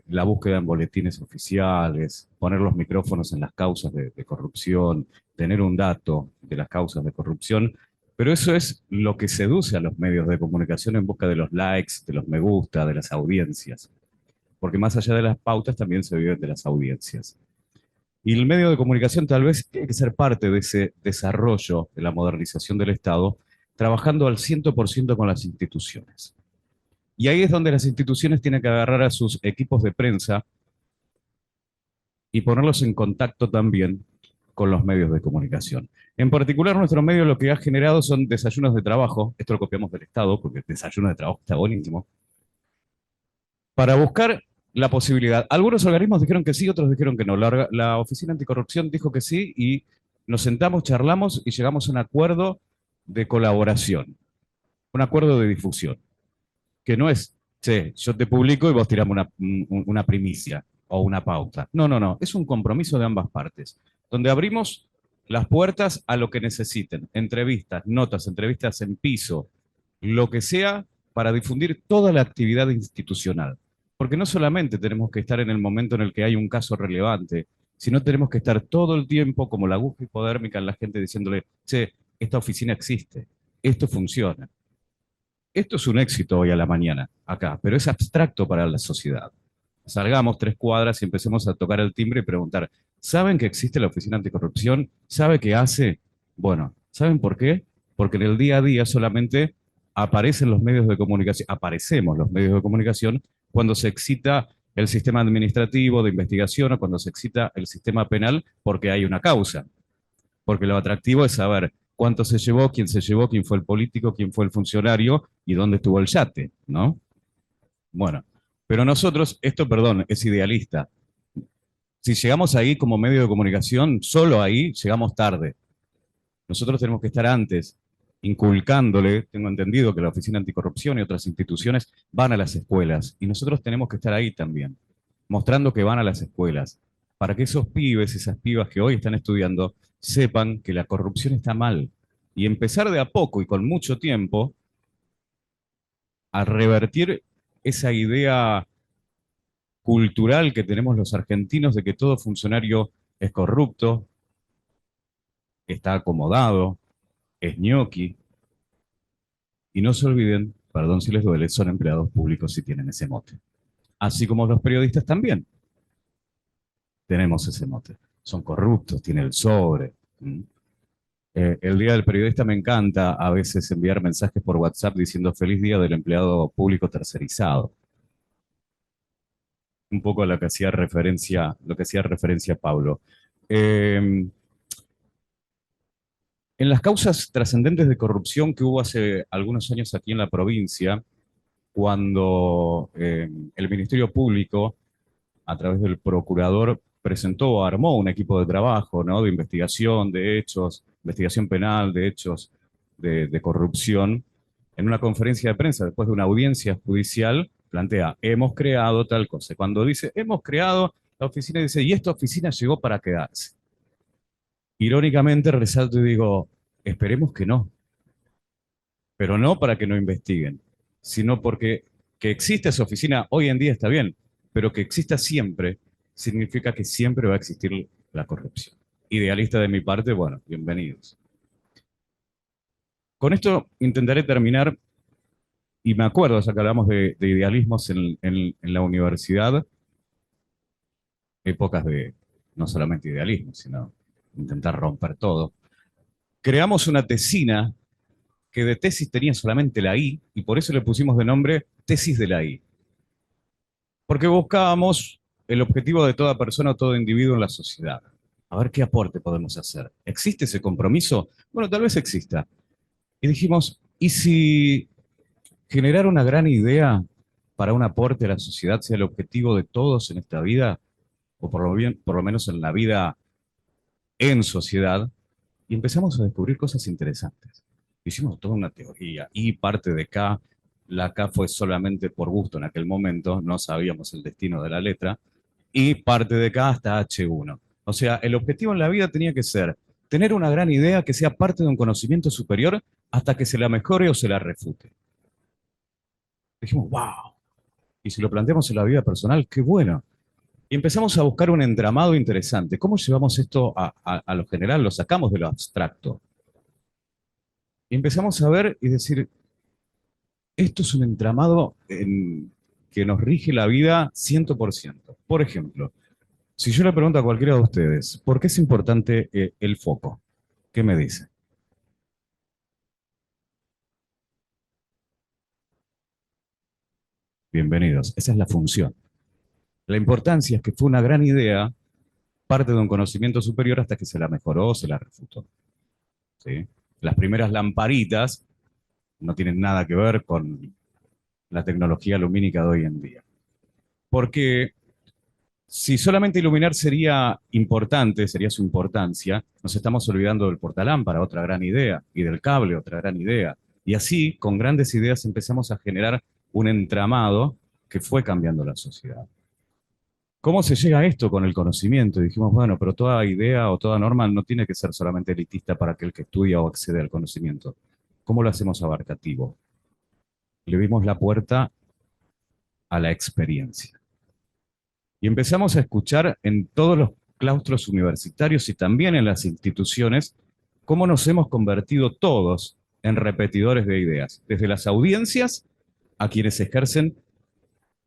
la búsqueda en boletines oficiales, poner los micrófonos en las causas de corrupción, tener un dato de las causas de corrupción, pero eso es lo que seduce a los medios de comunicación en busca de los likes, de los me gusta, de las audiencias, porque más allá de las pautas también se viven de las audiencias. Y el medio de comunicación tal vez tiene que ser parte de ese desarrollo de la modernización del Estado, trabajando al 100% con las instituciones. Y ahí es donde las instituciones tienen que agarrar a sus equipos de prensa y ponerlos en contacto también con los medios de comunicación. En particular, nuestro medio lo que ha generado son desayunos de trabajo, esto lo copiamos del Estado, porque el desayuno de trabajo está buenísimo, para buscar la posibilidad. Algunos organismos dijeron que sí, otros dijeron que no. La Oficina Anticorrupción dijo que sí y nos sentamos, charlamos y llegamos a un acuerdo de colaboración, un acuerdo de difusión, que no es, che, yo te publico y vos tirame una primicia o una pauta. No, no, no, es un compromiso de ambas partes, donde abrimos las puertas a lo que necesiten, entrevistas, notas, entrevistas en piso, lo que sea, para difundir toda la actividad institucional. Porque no solamente tenemos que estar en el momento en el que hay un caso relevante, sino tenemos que estar todo el tiempo como la aguja hipodérmica en la gente diciéndole, che, esta oficina existe, esto funciona. Esto es un éxito hoy a la mañana, acá, pero es abstracto para la sociedad. Salgamos 3 cuadras y empecemos a tocar el timbre y preguntar, ¿saben que existe la Oficina Anticorrupción? ¿Sabe qué hace? Bueno, ¿saben por qué? Porque en el día a día solamente aparecen los medios de comunicación, aparecemos los medios de comunicación cuando se excita el sistema administrativo de investigación o cuando se excita el sistema penal porque hay una causa. Porque lo atractivo es saber cuánto se llevó, quién fue el político, quién fue el funcionario y dónde estuvo el yate, ¿no? Bueno, pero nosotros, esto, perdón, es idealista. Si llegamos ahí como medio de comunicación, solo ahí llegamos tarde. Nosotros tenemos que estar antes, inculcándole, tengo entendido que la Oficina Anticorrupción y otras instituciones van a las escuelas, y nosotros tenemos que estar ahí también, mostrando que van a las escuelas, para que esos pibes, esas pibas que hoy están estudiando, sepan que la corrupción está mal, y empezar de a poco y con mucho tiempo a revertir esa idea cultural que tenemos los argentinos de que todo funcionario es corrupto, está acomodado, es ñoqui. Y no se olviden, perdón si les duele, son empleados públicos si tienen ese mote. Así como los periodistas también tenemos ese mote. Son corruptos, tienen el sobre. El Día del Periodista me encanta a veces enviar mensajes por WhatsApp diciendo feliz día del empleado público tercerizado. Un poco a lo que hacía referencia Pablo. En las causas trascendentes de corrupción que hubo hace algunos años aquí en la provincia, cuando el Ministerio Público, a través del procurador, presentó o armó un equipo de trabajo, ¿no? De investigación de hechos, investigación penal de hechos de corrupción, en una conferencia de prensa, después de una audiencia judicial, plantea, hemos creado tal cosa. Cuando dice, hemos creado, la oficina dice, y esta oficina llegó para quedarse. Irónicamente resalto y digo, esperemos que no. Pero no para que no investiguen, sino porque que exista esa oficina hoy en día está bien, pero que exista siempre significa que siempre va a existir la corrupción. Idealista de mi parte, bueno, bienvenidos. Con esto intentaré terminar, y me acuerdo, ya que hablamos de idealismos en la universidad, épocas de no solamente idealismo, sino intentar romper todo. Creamos una tesina que de tesis tenía solamente la I, y por eso le pusimos de nombre tesis de la I. Porque buscábamos el objetivo de toda persona o todo individuo en la sociedad. A ver qué aporte podemos hacer. ¿Existe ese compromiso? Bueno, tal vez exista. Y dijimos, ¿y si generar una gran idea para un aporte a la sociedad sea el objetivo de todos en esta vida? O por lo menos en la vida en sociedad. Y empezamos a descubrir cosas interesantes. Hicimos toda una teoría y parte de K, la K fue solamente por gusto en aquel momento, no sabíamos el destino de la letra, y parte de K hasta H1. O sea, el objetivo en la vida tenía que ser tener una gran idea que sea parte de un conocimiento superior hasta que se la mejore o se la refute. Dijimos, wow. Y si lo planteamos en la vida personal, qué bueno. Y empezamos a buscar un entramado interesante. ¿Cómo llevamos esto a lo general? Lo sacamos de lo abstracto. Y empezamos a ver y decir, esto es un entramado que nos rige la vida 100%. Por ejemplo, si yo le pregunto a cualquiera de ustedes, ¿por qué es importante el foco? ¿Qué me dice? Bienvenidos. Esa es la función. La importancia es que fue una gran idea, parte de un conocimiento superior hasta que se la mejoró o se la refutó. ¿Sí? Las primeras lamparitas no tienen nada que ver con la tecnología lumínica de hoy en día. Porque si solamente iluminar sería importante, sería su importancia, nos estamos olvidando del portalámpara, otra gran idea, y del cable, otra gran idea. Y así, con grandes ideas, empezamos a generar un entramado que fue cambiando la sociedad. ¿Cómo se llega a esto con el conocimiento? Y dijimos, bueno, pero toda idea o toda norma no tiene que ser solamente elitista para aquel que estudia o accede al conocimiento. ¿Cómo lo hacemos abarcativo? le dimos la puerta a la experiencia. Y empezamos a escuchar en todos los claustros universitarios y también en las instituciones cómo nos hemos convertido todos en repetidores de ideas, desde las audiencias a quienes ejercen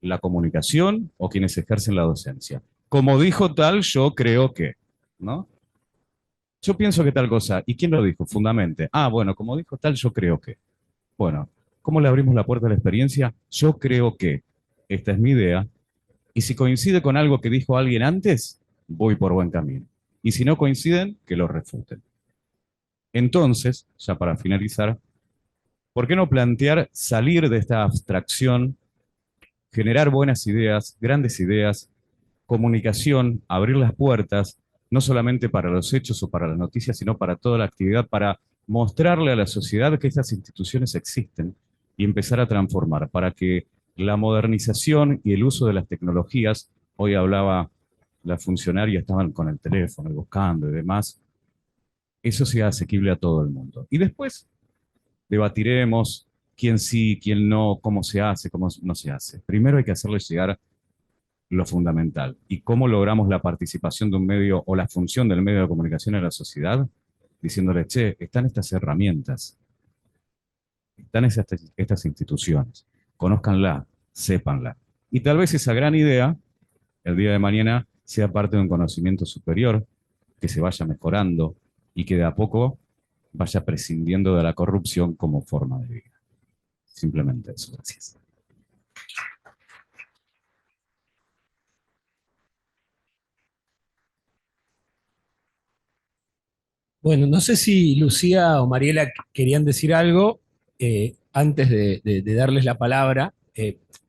la comunicación o quienes ejercen la docencia. Como dijo tal, yo creo que, ¿no? Yo pienso que tal cosa. ¿Y quién lo dijo? Fundamente. Ah, bueno, como dijo tal, yo creo que. Bueno, ¿cómo le abrimos la puerta a la experiencia? Yo creo que. Esta es mi idea. Y si coincide con algo que dijo alguien antes, voy por buen camino. Y si no coinciden, que lo refuten. Entonces, ya para finalizar, ¿por qué no plantear salir de esta abstracción, generar buenas ideas, grandes ideas, comunicación, abrir las puertas, no solamente para los hechos o para las noticias, sino para toda la actividad, para mostrarle a la sociedad que estas instituciones existen y empezar a transformar, para que la modernización y el uso de las tecnologías, hoy hablaba la funcionaria, estaban con el teléfono y buscando y demás, eso sea asequible a todo el mundo. Y después debatiremos quién sí, quién no, cómo se hace, cómo no se hace. Primero hay que hacerles llegar lo fundamental. ¿Y cómo logramos la participación de un medio o la función del medio de comunicación en la sociedad? Diciéndole, che, están estas herramientas, están estas instituciones, conózcanla, sépanla. Y tal vez esa gran idea, el día de mañana, sea parte de un conocimiento superior, que se vaya mejorando y que de a poco vaya prescindiendo de la corrupción como forma de vida. Simplemente eso. Gracias. Bueno, no sé si Lucía o Mariela querían decir algo antes de darles la palabra.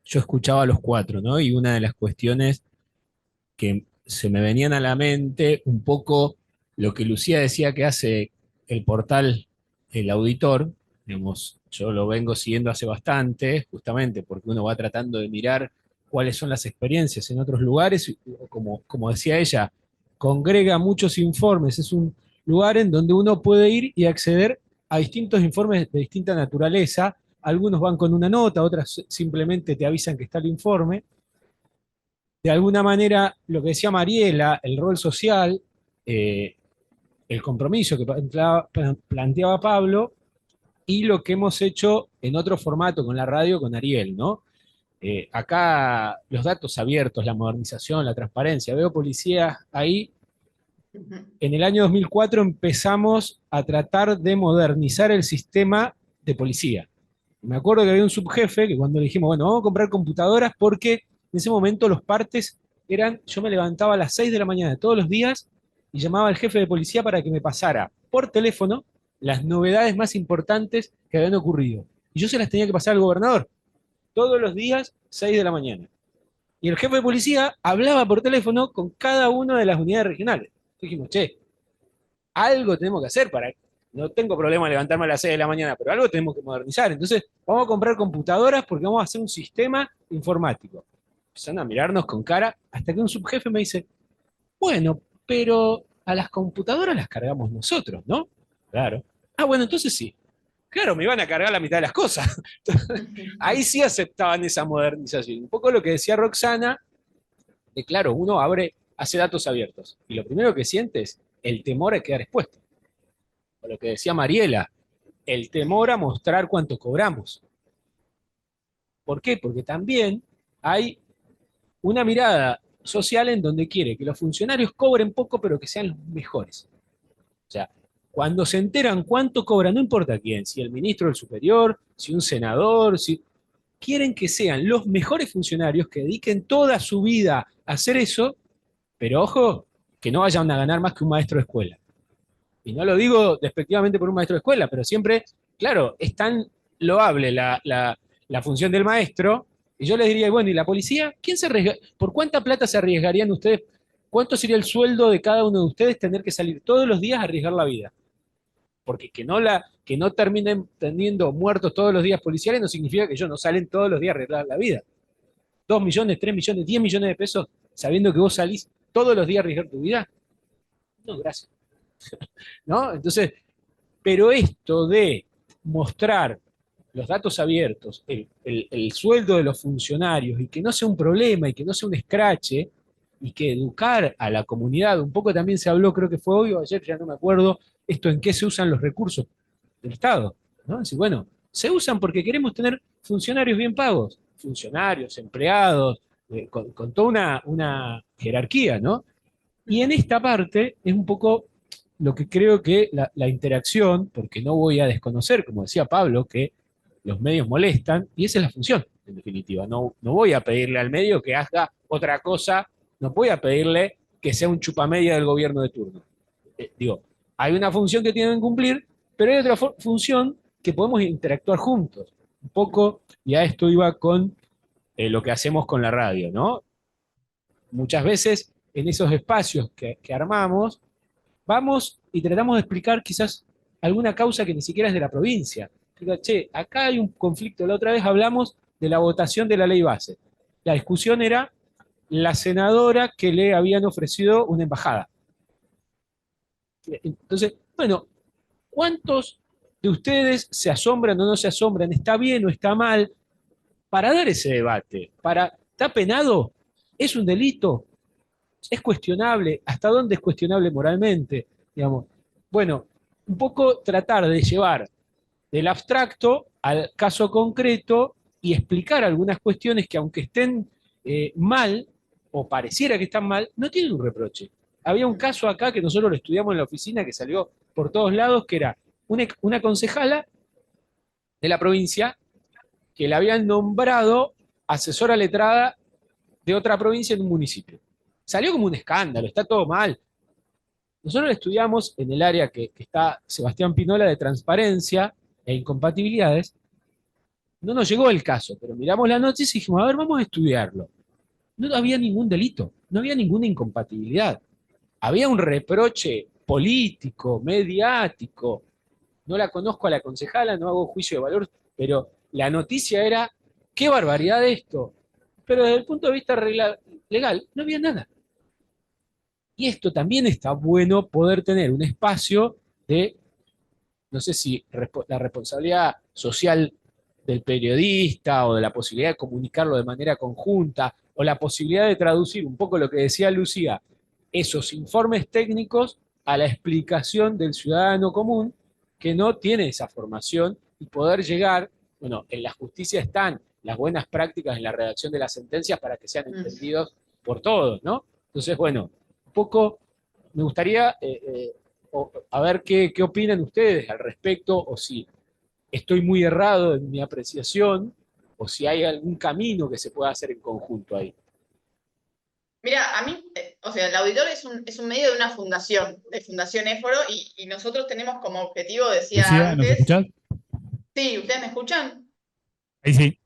Yo escuchaba a los cuatro, ¿no? Y una de las cuestiones que se me venían a la mente, un poco lo que Lucía decía que hace el portal El Auditor, digamos, yo lo vengo siguiendo hace bastante, justamente porque uno va tratando de mirar cuáles son las experiencias en otros lugares, y, como decía ella, congrega muchos informes, es un lugar en donde uno puede ir y acceder a distintos informes de distinta naturaleza. Algunos van con una nota, otras simplemente te avisan que está el informe. De alguna manera, lo que decía Mariela, el rol social, eh, el compromiso que planteaba Pablo, y lo que hemos hecho en otro formato con la radio, con Ariel, ¿no? Acá los datos abiertos, la modernización, la transparencia. Veo policías ahí. En el año 2004 empezamos a tratar de modernizar el sistema de policía. Me acuerdo que había un subjefe que cuando le dijimos, bueno, vamos a comprar computadoras porque en ese momento los partes eran, yo me levantaba a las 6 de la mañana de todos los días y llamaba al jefe de policía para que me pasara por teléfono las novedades más importantes que habían ocurrido. Y yo se las tenía que pasar al gobernador todos los días, 6 de la mañana. Y el jefe de policía hablaba por teléfono con cada una de las unidades regionales. Dijimos, che, algo tenemos que hacer para... No tengo problema en levantarme a las 6 de la mañana, pero algo tenemos que modernizar. Entonces, vamos a comprar computadoras porque vamos a hacer un sistema informático. Empezaron a mirarnos con cara hasta que un subjefe me dice, bueno, pero a las computadoras las cargamos nosotros, ¿no? Claro. Ah, bueno, entonces sí. Claro, me iban a cargar la mitad de las cosas. Ahí sí aceptaban esa modernización. Un poco lo que decía Roxana, de claro, uno hace datos abiertos. Y lo primero que siente es el temor a quedar expuesto. O lo que decía Mariela, el temor a mostrar cuánto cobramos. ¿Por qué? Porque también hay una mirada social en donde quiere que los funcionarios cobren poco, pero que sean los mejores. O sea, cuando se enteran cuánto cobran, no importa quién, si el ministro del superior, si un senador, si quieren que sean los mejores funcionarios que dediquen toda su vida a hacer eso, pero ojo, que no vayan a ganar más que un maestro de escuela. Y no lo digo despectivamente por un maestro de escuela, pero siempre, claro, es tan loable la función del maestro, y yo les diría, bueno, ¿y la policía? ¿Quién se arriesga? ¿Por cuánta plata se arriesgarían ustedes? ¿Cuánto sería el sueldo de cada uno de ustedes tener que salir todos los días a arriesgar la vida? Porque que no terminen teniendo muertos todos los días policiales no significa que ellos no salen todos los días a arriesgar la vida. 2 millones, 3 millones, 10 millones de pesos sabiendo que vos salís todos los días a arriesgar tu vida. No, gracias. ¿No? Entonces, pero esto de mostrar los datos abiertos, el sueldo de los funcionarios, y que no sea un problema y que no sea un escrache, y que educar a la comunidad, un poco también se habló, creo que fue hoy o ayer, ya no me acuerdo, esto en qué se usan los recursos del Estado, ¿no? Decir, bueno, se usan porque queremos tener funcionarios bien pagos, funcionarios, empleados, con toda una jerarquía, ¿no? Y en esta parte es un poco lo que creo que la interacción, porque no voy a desconocer, como decía Pablo, que los medios molestan, y esa es la función, en definitiva. No, no voy a pedirle al medio que haga otra cosa, no voy a pedirle que sea un chupamedia del gobierno de turno. Digo, hay una función que tienen que cumplir, pero hay otra función que podemos interactuar juntos. Un poco, y a esto iba con lo que hacemos con la radio, ¿no? Muchas veces en esos espacios que armamos, vamos y tratamos de explicar quizás alguna causa que ni siquiera es de la provincia. Digo, che, acá hay un conflicto. La otra vez hablamos de la votación de la ley base. La discusión era la senadora que le habían ofrecido una embajada. Entonces, bueno, ¿cuántos de ustedes se asombran o no se asombran? ¿Está bien o está mal? Para dar ese debate, ¿está penado? ¿Es un delito? ¿Es cuestionable? ¿Hasta dónde es cuestionable moralmente? Digamos, bueno, un poco tratar de llevar del abstracto al caso concreto y explicar algunas cuestiones que aunque estén mal, o pareciera que están mal, no tienen un reproche. Había un caso acá que nosotros lo estudiamos en la oficina que salió por todos lados, que era una concejala de la provincia que la habían nombrado asesora letrada de otra provincia en un municipio. Salió como un escándalo, está todo mal. Nosotros lo estudiamos en el área que está Sebastián Pinola de transparencia e incompatibilidades. No nos llegó el caso, pero miramos la noticia y dijimos, a ver, vamos a estudiarlo. No había ningún delito, no había ninguna incompatibilidad. Había un reproche político, mediático. No la conozco a la concejala, no hago juicio de valor, pero la noticia era, qué barbaridad esto. Pero desde el punto de vista legal, no había nada. Y esto también está bueno poder tener un espacio de, no sé si la responsabilidad social del periodista o de la posibilidad de comunicarlo de manera conjunta o la posibilidad de traducir un poco lo que decía Lucía, esos informes técnicos a la explicación del ciudadano común que no tiene esa formación y poder llegar, bueno, en la justicia están las buenas prácticas en la redacción de las sentencias para que sean entendidos por todos, ¿no? Entonces, bueno, un poco me gustaría a ver qué opinan ustedes al respecto, o si estoy muy errado en mi apreciación, o si hay algún camino que se pueda hacer en conjunto ahí. Mira, a mí, o sea, el auditor es un medio de una fundación, de Fundación Éforo, y nosotros tenemos como objetivo, decía Lucía, ¿nos antes. escuchás? Sí, ¿ustedes me escuchan? Ahí sí.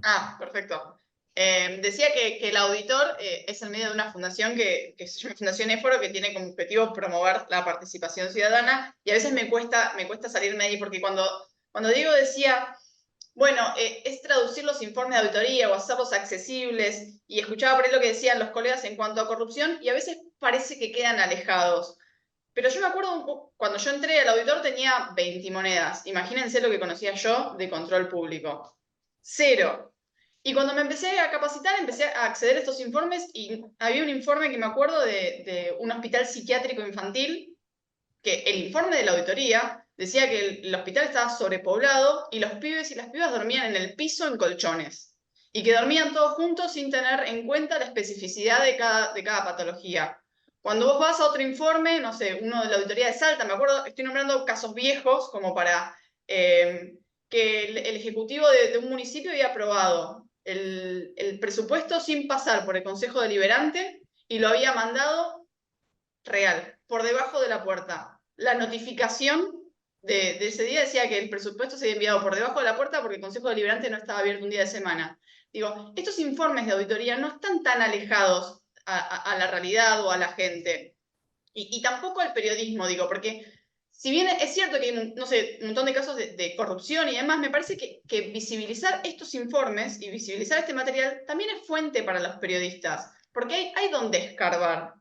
Ah, perfecto. Decía que el auditor es el medio de una fundación que se llama Fundación Éforo, que tiene como objetivo promover la participación ciudadana, y a veces me cuesta salirme de ahí, porque cuando Diego decía, bueno, es traducir los informes de auditoría o hacerlos accesibles, y escuchaba por ahí lo que decían los colegas en cuanto a corrupción, y a veces parece que quedan alejados. Pero yo me acuerdo, cuando yo entré al auditor tenía 20 monedas. Imagínense lo que conocía yo de control público. Cero. Y cuando me empecé a capacitar, empecé a acceder a estos informes, y había un informe que me acuerdo de un hospital psiquiátrico infantil, que el informe de la auditoría decía que el hospital estaba sobrepoblado y los pibes y las pibas dormían en el piso en colchones. Y que dormían todos juntos sin tener en cuenta la especificidad de cada patología. Cuando vos vas a otro informe, no sé, uno de la auditoría de Salta, me acuerdo, estoy nombrando casos viejos como para que el ejecutivo de un municipio había aprobado el presupuesto sin pasar por el Consejo Deliberante y lo había mandado real, por debajo de la puerta. La notificación de ese día decía que el presupuesto se había enviado por debajo de la puerta porque el Consejo Deliberante no estaba abierto un día de semana. Digo, estos informes de auditoría no están tan alejados a la realidad o a la gente. Y tampoco al periodismo, digo, porque si bien es cierto que hay, no sé, un montón de casos de corrupción y demás, me parece que visibilizar estos informes y visibilizar este material también es fuente para los periodistas, porque hay donde escarbar.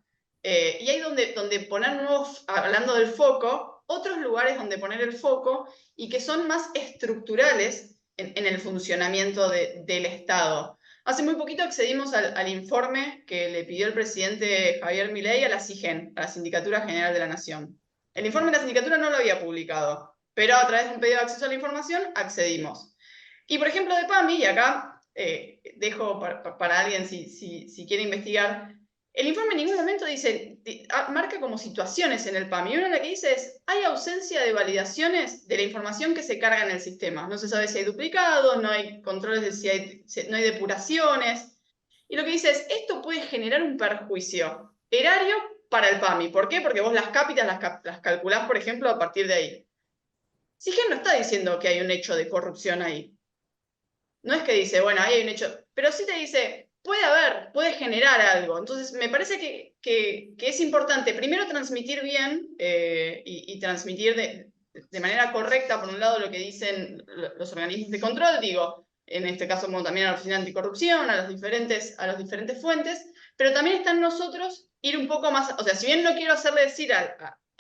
Y hay donde poner nuevos, hablando del foco, otros lugares donde poner el foco y que son más estructurales en el funcionamiento del Estado. Hace muy poquito accedimos al informe que le pidió el presidente Javier Milei a la SIGEN, a la Sindicatura General de la Nación. El informe de la Sindicatura no lo había publicado, pero a través de un pedido de acceso a la información accedimos. Y por ejemplo de PAMI, y acá dejo para alguien si quiere investigar, el informe en ningún momento marca como situaciones en el PAMI. Y una de las que dice es, hay ausencia de validaciones de la información que se carga en el sistema. No se sabe si hay duplicado, no hay controles de no hay depuraciones. Y lo que dice es, esto puede generar un perjuicio erario para el PAMI. ¿Por qué? Porque vos las cápitas las calculás, por ejemplo, a partir de ahí. SIGEN no está diciendo que hay un hecho de corrupción ahí. No es que dice, bueno, ahí hay un hecho, pero sí te dice, puede generar algo. Entonces, me parece que es importante, primero, transmitir bien y transmitir de manera correcta, por un lado, lo que dicen los organismos de control, digo, en este caso, como también a la Oficina Anticorrupción, a las diferentes fuentes, pero también está en nosotros ir un poco más, o sea, si bien no quiero hacerle decir,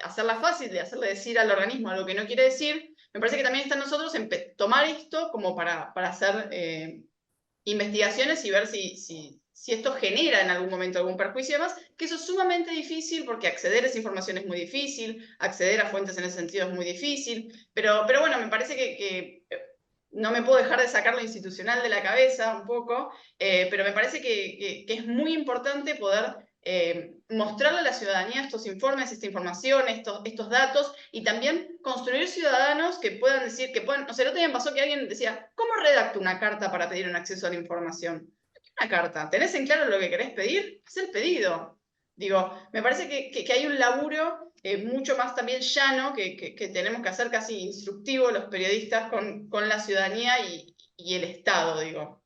hacerla fácil de hacerle decir al organismo algo que no quiere decir, me parece que también está en nosotros tomar esto como para hacer investigaciones y ver si esto genera en algún momento algún perjuicio y demás, que eso es sumamente difícil porque acceder a esa información es muy difícil, acceder a fuentes en ese sentido es muy difícil, pero bueno, me parece que no me puedo dejar de sacar lo institucional de la cabeza un poco, pero me parece que es muy importante poder mostrarle a la ciudadanía estos informes, esta información, estos datos, y también construir ciudadanos que puedan decir, o sea, el otro día me pasó que alguien decía, ¿cómo redacto una carta para pedir un acceso a la información? Una carta, ¿tenés en claro lo que querés pedir? Haz el pedido. Digo, me parece que hay un laburo mucho más también llano que tenemos que hacer casi instructivo los periodistas con la ciudadanía y el Estado, digo.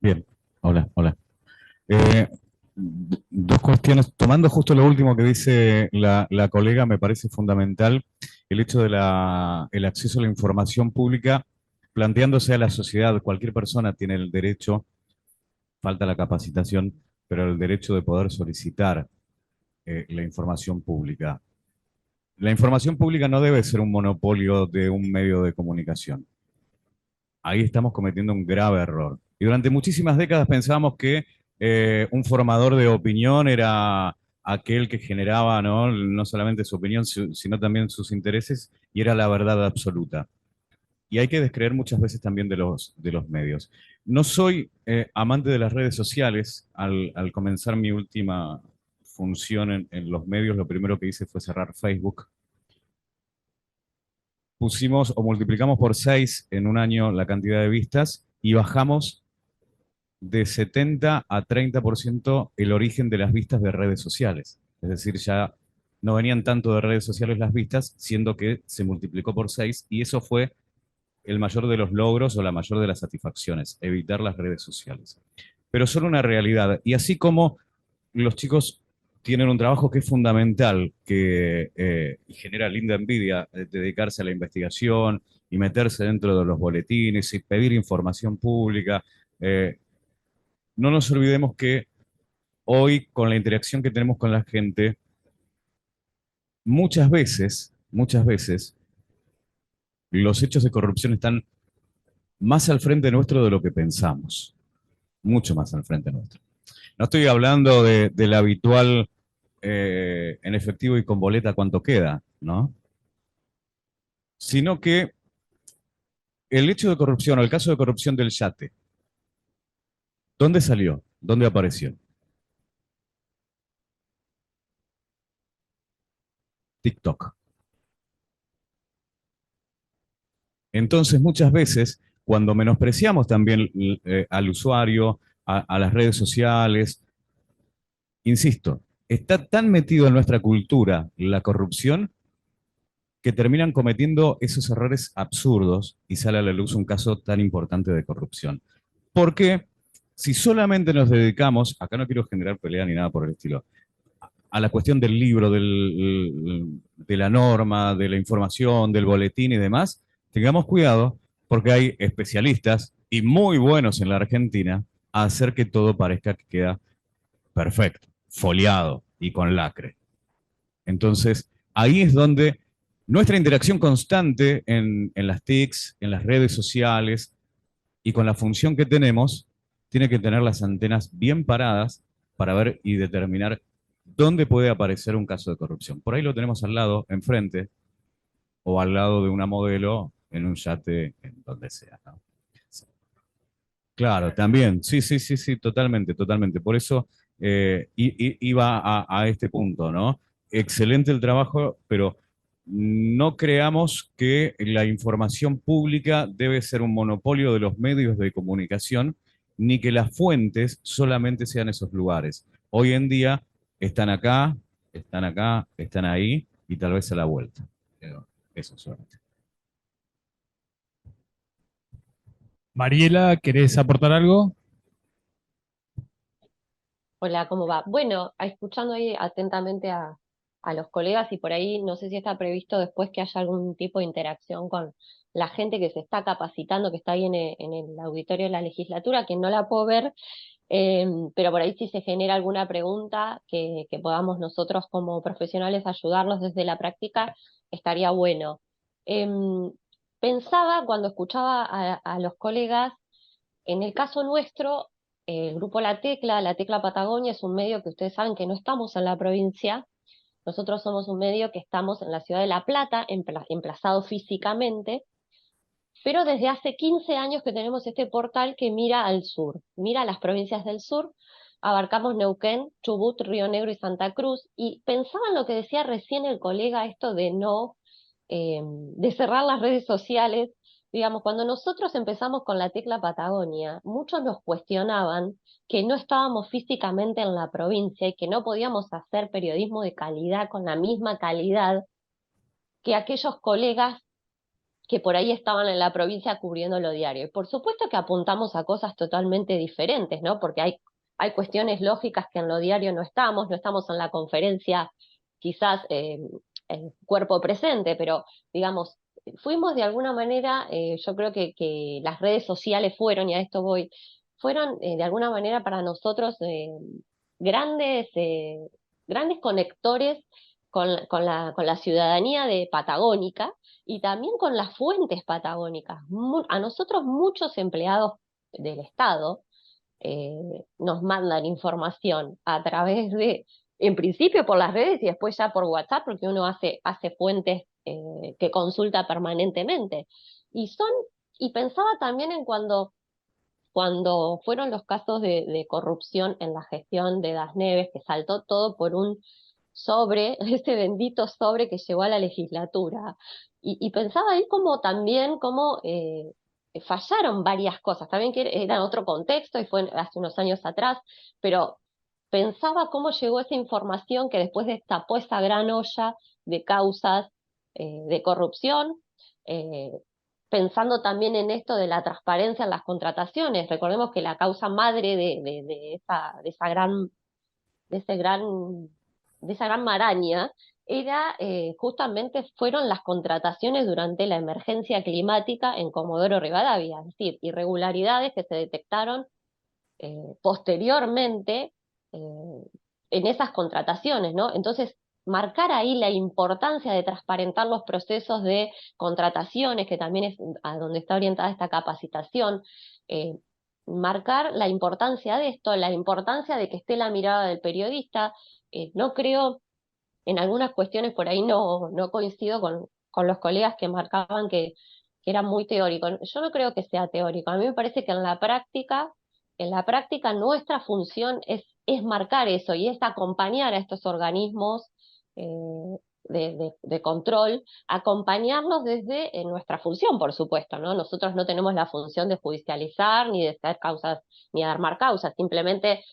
Bien, hola, hola. Dos cuestiones, tomando justo lo último que dice la colega, me parece fundamental el hecho de el acceso a la información pública, planteándose a la sociedad, cualquier persona tiene el derecho, falta la capacitación, pero el derecho de poder solicitar la información pública. La información pública no debe ser un monopolio de un medio de comunicación. Ahí estamos cometiendo un grave error. Y durante muchísimas décadas pensábamos que un formador de opinión era aquel que generaba no solamente su opinión, sino también sus intereses, y era la verdad absoluta. Y hay que descreer muchas veces también de los medios. No soy amante de las redes sociales. Al comenzar mi última función en los medios, lo primero que hice fue cerrar Facebook. Pusimos o multiplicamos por 6 en un año la cantidad de vistas y bajamos de 70 a 30% el origen de las vistas de redes sociales. Es decir, ya no venían tanto de redes sociales las vistas, siendo que se multiplicó por 6, y eso fue el mayor de los logros o la mayor de las satisfacciones, evitar las redes sociales. Pero son una realidad, y así como los chicos tienen un trabajo que es fundamental, que genera linda envidia, dedicarse a la investigación y meterse dentro de los boletines y pedir información pública. No nos olvidemos que hoy, con la interacción que tenemos con la gente, muchas veces, los hechos de corrupción están más al frente nuestro de lo que pensamos. Mucho más al frente nuestro. No estoy hablando del habitual en efectivo y con boleta cuánto queda, ¿no? Sino que el hecho de corrupción o el caso de corrupción del yate, ¿dónde salió? ¿Dónde apareció? TikTok. Entonces, muchas veces, cuando menospreciamos también al usuario, a las redes sociales, insisto, está tan metido en nuestra cultura la corrupción que terminan cometiendo esos errores absurdos y sale a la luz un caso tan importante de corrupción. Porque si solamente nos dedicamos, acá no quiero generar pelea ni nada por el estilo, a la cuestión del libro, de la norma, de la información, del boletín y demás, tengamos cuidado porque hay especialistas y muy buenos en la Argentina a hacer que todo parezca que queda perfecto, foliado y con lacre. Entonces, ahí es donde nuestra interacción constante en las TICs, en las redes sociales y con la función que tenemos, tiene que tener las antenas bien paradas para ver y determinar dónde puede aparecer un caso de corrupción. Por ahí lo tenemos al lado, enfrente, o al lado de una modelo en un yate, en donde sea, ¿no? Claro, también, sí, sí, sí, sí, totalmente, totalmente. Por eso iba a este punto, ¿no? Excelente el trabajo, pero no creamos que la información pública debe ser un monopolio de los medios de comunicación, ni que las fuentes solamente sean esos lugares. Hoy en día están acá, están ahí y tal vez a la vuelta. Pero eso solamente. Mariela, ¿querés aportar algo? Hola, ¿cómo va? Bueno, escuchando ahí atentamente a los colegas y por ahí no sé si está previsto después que haya algún tipo de interacción con la gente que se está capacitando, que está ahí en el auditorio de la legislatura, que no la puedo ver, pero por ahí si se genera alguna pregunta que podamos nosotros como profesionales ayudarlos desde la práctica, estaría bueno. Em, Pensaba cuando escuchaba a los colegas, en el caso nuestro, el grupo La Tecla Patagonia es un medio que ustedes saben que no estamos en la provincia, nosotros somos un medio que estamos en la ciudad de La Plata, emplazado físicamente, pero desde hace 15 años que tenemos este portal que mira al sur, mira a las provincias del sur, abarcamos Neuquén, Chubut, Río Negro y Santa Cruz, y pensaba en lo que decía recién el colega, esto de no, de cerrar las redes sociales. Digamos, cuando nosotros empezamos con la tecla Patagonia, muchos nos cuestionaban que no estábamos físicamente en la provincia y que no podíamos hacer periodismo de calidad con la misma calidad que aquellos colegas que por ahí estaban en la provincia cubriendo lo diario. Y por supuesto que apuntamos a cosas totalmente diferentes, ¿no? Porque hay cuestiones lógicas que en lo diario no estamos en la conferencia quizás en cuerpo presente, pero digamos, fuimos de alguna manera, yo creo que las redes sociales fueron, y a esto voy, fueron de alguna manera para nosotros grandes, grandes conectores con la ciudadanía de Patagónica y también con las fuentes patagónicas. A nosotros muchos empleados del Estado nos mandan información a través de, en principio por las redes y después ya por WhatsApp, porque uno hace fuentes que consulta permanentemente. Y son, y pensaba también en cuando fueron los casos de corrupción en la gestión de Das Neves, que saltó todo por un sobre, ese bendito sobre que llegó a la legislatura. Y pensaba ahí como también cómo fallaron varias cosas, también que era otro contexto y fue hace unos años atrás, pero pensaba cómo llegó esa información que después destapó esa gran olla de causas de corrupción, eh, pensando también en esto de la transparencia en las contrataciones. Recordemos que la causa madre de esa gran, de ese gran, de esa gran maraña era justamente fueron las contrataciones durante la emergencia climática en Comodoro Rivadavia, es decir, irregularidades que se detectaron posteriormente en esas contrataciones, ¿no? Entonces, marcar ahí la importancia de transparentar los procesos de contrataciones, que también es a donde está orientada esta capacitación, eh, marcar la importancia de esto, la importancia de que esté la mirada del periodista. No creo, en algunas cuestiones por ahí no coincido con los colegas que marcaban que era muy teórico. Yo no creo que sea teórico. A mí me parece que en la práctica nuestra función es marcar eso y es acompañar a estos organismos de control, acompañarlos desde nuestra función, por supuesto, ¿no? Nosotros no tenemos la función de judicializar ni de hacer causas, ni de armar causas, simplemente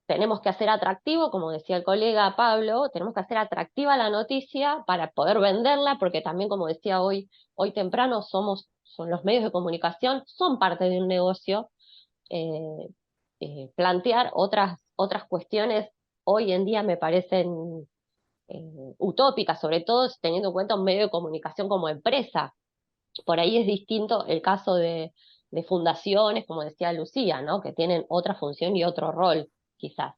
tenemos que hacer atractivo, como decía el colega Pablo, tenemos que hacer atractiva la noticia para poder venderla, porque también, como decía hoy temprano, son los medios de comunicación, son parte de un negocio. eh, Plantear otras cuestiones hoy en día me parecen utópicas, sobre todo teniendo en cuenta un medio de comunicación como empresa. Por ahí es distinto el caso de fundaciones, como decía Lucía, ¿no? Que tienen otra función y otro rol, quizás.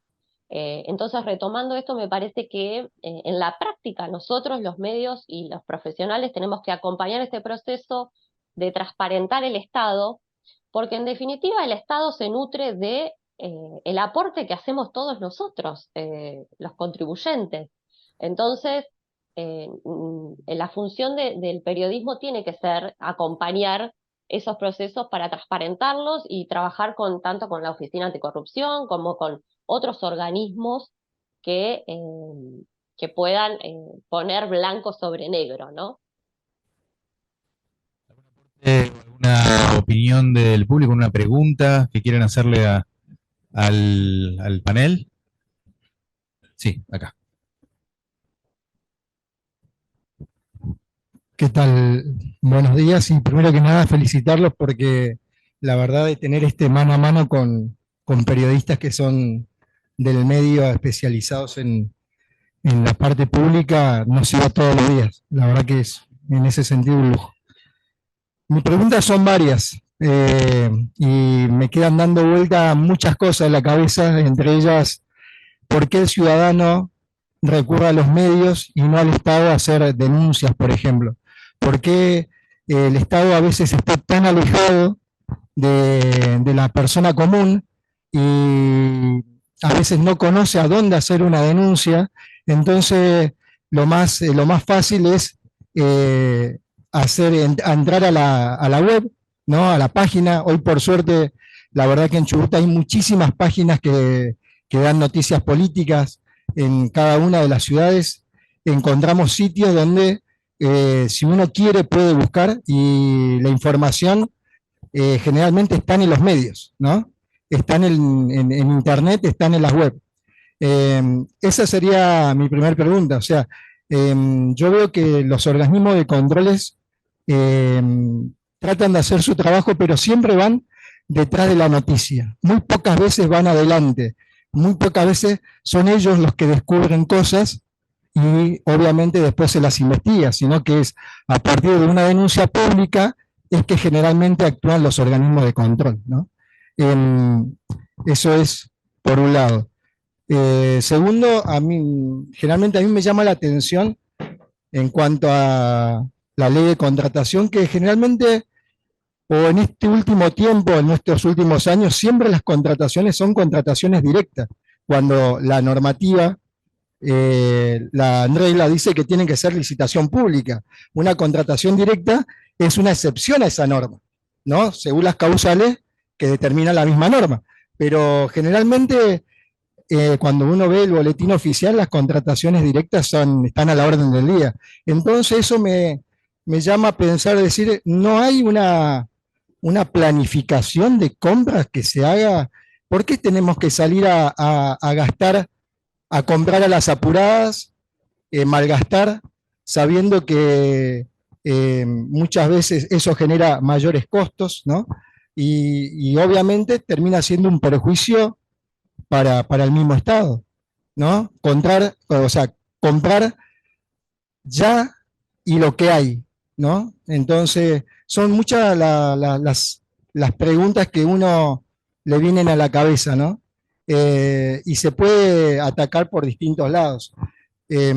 Entonces, retomando esto, me parece que en la práctica nosotros, los medios y los profesionales, tenemos que acompañar este proceso de transparentar el Estado, porque en definitiva el Estado se nutre de el aporte que hacemos todos nosotros, los contribuyentes. Entonces, la función del periodismo tiene que ser acompañar esos procesos para transparentarlos y trabajar tanto con la Oficina Anticorrupción como con otros organismos que puedan poner blanco sobre negro, ¿no? ¿Alguna opinión del público, una pregunta que quieran hacerle al panel? Sí, acá. ¿Qué tal? Buenos días y primero que nada felicitarlos porque la verdad de tener este mano a mano con periodistas que son del medio especializados en la parte pública no se da todos los días. La verdad que es en ese sentido un lujo. Mis preguntas son varias y me quedan dando vuelta muchas cosas en la cabeza, entre ellas, ¿por qué el ciudadano recurre a los medios y no al Estado a hacer denuncias, por ejemplo? ¿Por qué el Estado a veces está tan alejado de la persona común y a veces no conoce a dónde hacer una denuncia? Entonces, lo más fácil es entrar a la web, ¿no? A la página. Hoy, por suerte, la verdad que en Chubut hay muchísimas páginas que dan noticias políticas en cada una de las ciudades. Encontramos sitios donde si uno quiere puede buscar y la información generalmente están en los medios, ¿no? Están en internet, están en las web. Esa sería mi primera pregunta. O sea, yo veo que los organismos de controles tratan de hacer su trabajo, pero siempre van detrás de la noticia. Muy pocas veces van adelante. Muy pocas veces son ellos los que descubren cosas y obviamente después se las investiga, sino que es a partir de una denuncia pública es que generalmente actúan los organismos de control, ¿no? Eso es por un lado. Segundo, generalmente a mí me llama la atención en cuanto a la ley de contratación, que generalmente, o en este último tiempo, en estos últimos años, siempre las contrataciones son contrataciones directas, cuando la normativa, la regla dice que tiene que ser licitación pública. Una contratación directa es una excepción a esa norma, ¿no? Según las causales que determina la misma norma. Pero generalmente, cuando uno ve el boletín oficial, las contrataciones directas están a la orden del día. Entonces eso me llama a pensar, decir, no hay una planificación de compras que se haga. ¿Por qué tenemos que salir a gastar, a comprar a las apuradas, malgastar, sabiendo que muchas veces eso genera mayores costos, ¿no? Y obviamente termina siendo un perjuicio para el mismo Estado, ¿no? Comprar ya y lo que hay, ¿no? Entonces, son muchas las preguntas que uno le vienen a la cabeza, ¿no? Y se puede atacar por distintos lados. A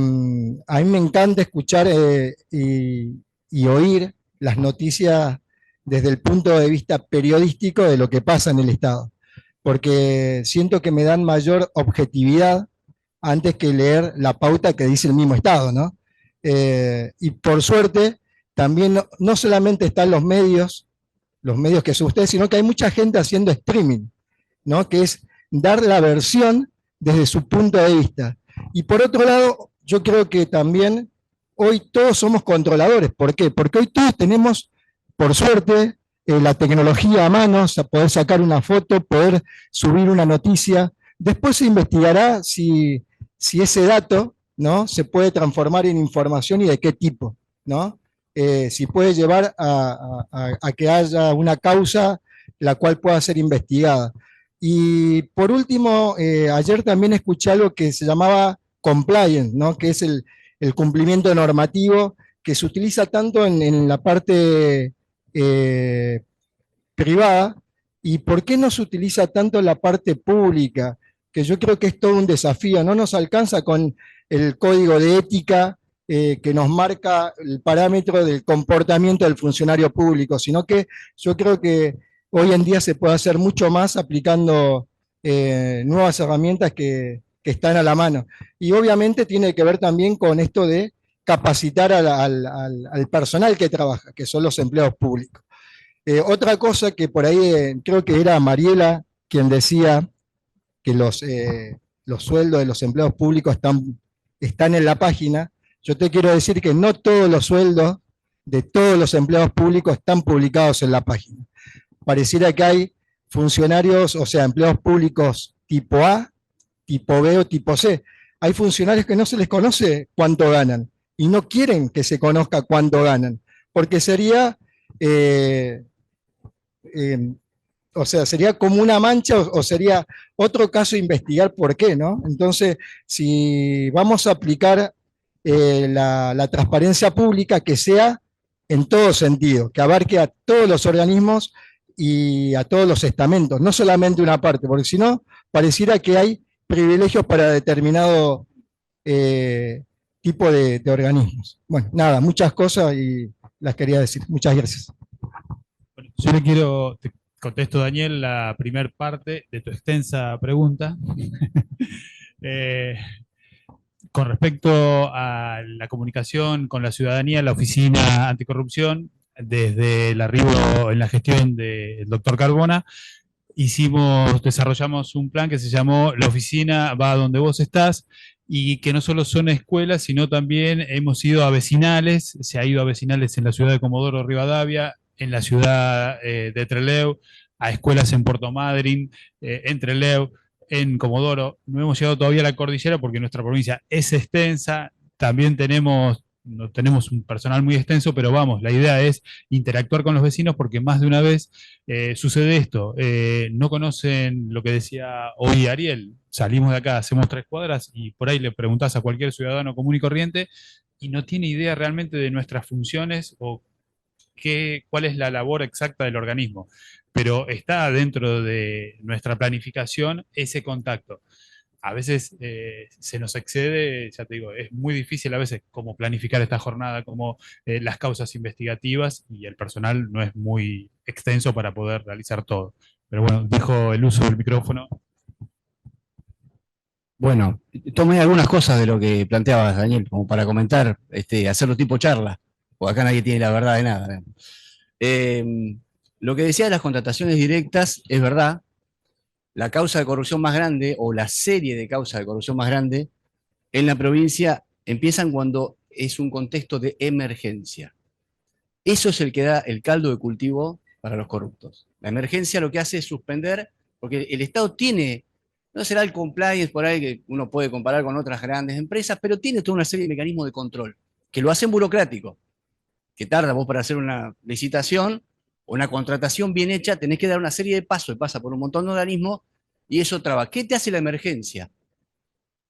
mí me encanta escuchar y oír las noticias desde el punto de vista periodístico de lo que pasa en el Estado, porque siento que me dan mayor objetividad antes que leer la pauta que dice el mismo Estado, ¿no? Y por suerte, también no solamente están los medios que son ustedes, sino que hay mucha gente haciendo streaming, ¿no? Que es dar la versión desde su punto de vista. Y por otro lado, yo creo que también hoy todos somos controladores. ¿Por qué? Porque hoy todos tenemos, por suerte, la tecnología a mano, poder sacar una foto, poder subir una noticia. Después se investigará si ese dato, ¿no?, se puede transformar en información y de qué tipo, ¿no? Si puede llevar a que haya una causa la cual pueda ser investigada. Y por último, ayer también escuché algo que se llamaba compliance, ¿no?, que es el cumplimiento normativo que se utiliza tanto en la parte privada, y por qué no se utiliza tanto la parte pública, que yo creo que es todo un desafío, no nos alcanza con el código de ética que nos marca el parámetro del comportamiento del funcionario público, sino que yo creo que hoy en día se puede hacer mucho más aplicando nuevas herramientas que están a la mano. Y obviamente tiene que ver también con esto de capacitar al personal que trabaja, que son los empleados públicos. Otra cosa que por ahí creo que era Mariela quien decía que los sueldos de los empleados públicos están en la página. Yo te quiero decir que no todos los sueldos de todos los empleados públicos están publicados en la página. Pareciera que hay funcionarios, o sea, empleados públicos tipo A, tipo B o tipo C. Hay funcionarios que no se les conoce cuánto ganan y no quieren que se conozca cuánto ganan, porque sería, o sea, sería como una mancha o sería otro caso investigar por qué, ¿no? Entonces, si vamos a aplicar la transparencia pública, que sea en todo sentido, que abarque a todos los organismos y a todos los estamentos, no solamente una parte, porque si no, pareciera que hay privilegios para determinado tipo de organismos. Bueno, nada, muchas cosas y las quería decir. Muchas gracias. Bueno, te contesto, Daniel, la primera parte de tu extensa pregunta. Con respecto a la comunicación con la ciudadanía, la Oficina Anticorrupción, desde el arribo en la gestión del doctor Carbona, desarrollamos un plan que se llamó La Oficina va a donde vos estás, y que no solo son escuelas, sino también hemos ido a vecinales, se ha ido a vecinales en la ciudad de Comodoro Rivadavia, en la ciudad de Trelew, a escuelas en Puerto Madryn, en Trelew, en Comodoro. No hemos llegado todavía a la cordillera porque nuestra provincia es extensa, también no tenemos un personal muy extenso, pero vamos, la idea es interactuar con los vecinos porque más de una vez sucede esto. No conocen lo que decía hoy Ariel. Salimos de acá, hacemos 3 cuadras y por ahí le preguntás a cualquier ciudadano común y corriente y no tiene idea realmente de nuestras funciones o cuál es la labor exacta del organismo. Pero está dentro de nuestra planificación ese contacto. A veces se nos excede, ya te digo, es muy difícil a veces cómo planificar esta jornada, como las causas investigativas, y el personal no es muy extenso para poder realizar todo. Pero bueno, dejo el uso del micrófono. Bueno, tomé algunas cosas de lo que planteabas, Daniel, como para comentar, hacerlo tipo charla, porque acá nadie tiene la verdad de nada. Lo que decía de las contrataciones directas es verdad. La causa de corrupción más grande, o la serie de causas de corrupción más grande, en la provincia empiezan cuando es un contexto de emergencia. Eso es el que da el caldo de cultivo para los corruptos. La emergencia lo que hace es suspender, porque el Estado tiene, no será el compliance por ahí que uno puede comparar con otras grandes empresas, pero tiene toda una serie de mecanismos de control, que lo hacen burocrático, que tarda vos para hacer una licitación, o una contratación bien hecha, tenés que dar una serie de pasos, y pasa por un montón de organismos, y eso traba. ¿Qué te hace la emergencia?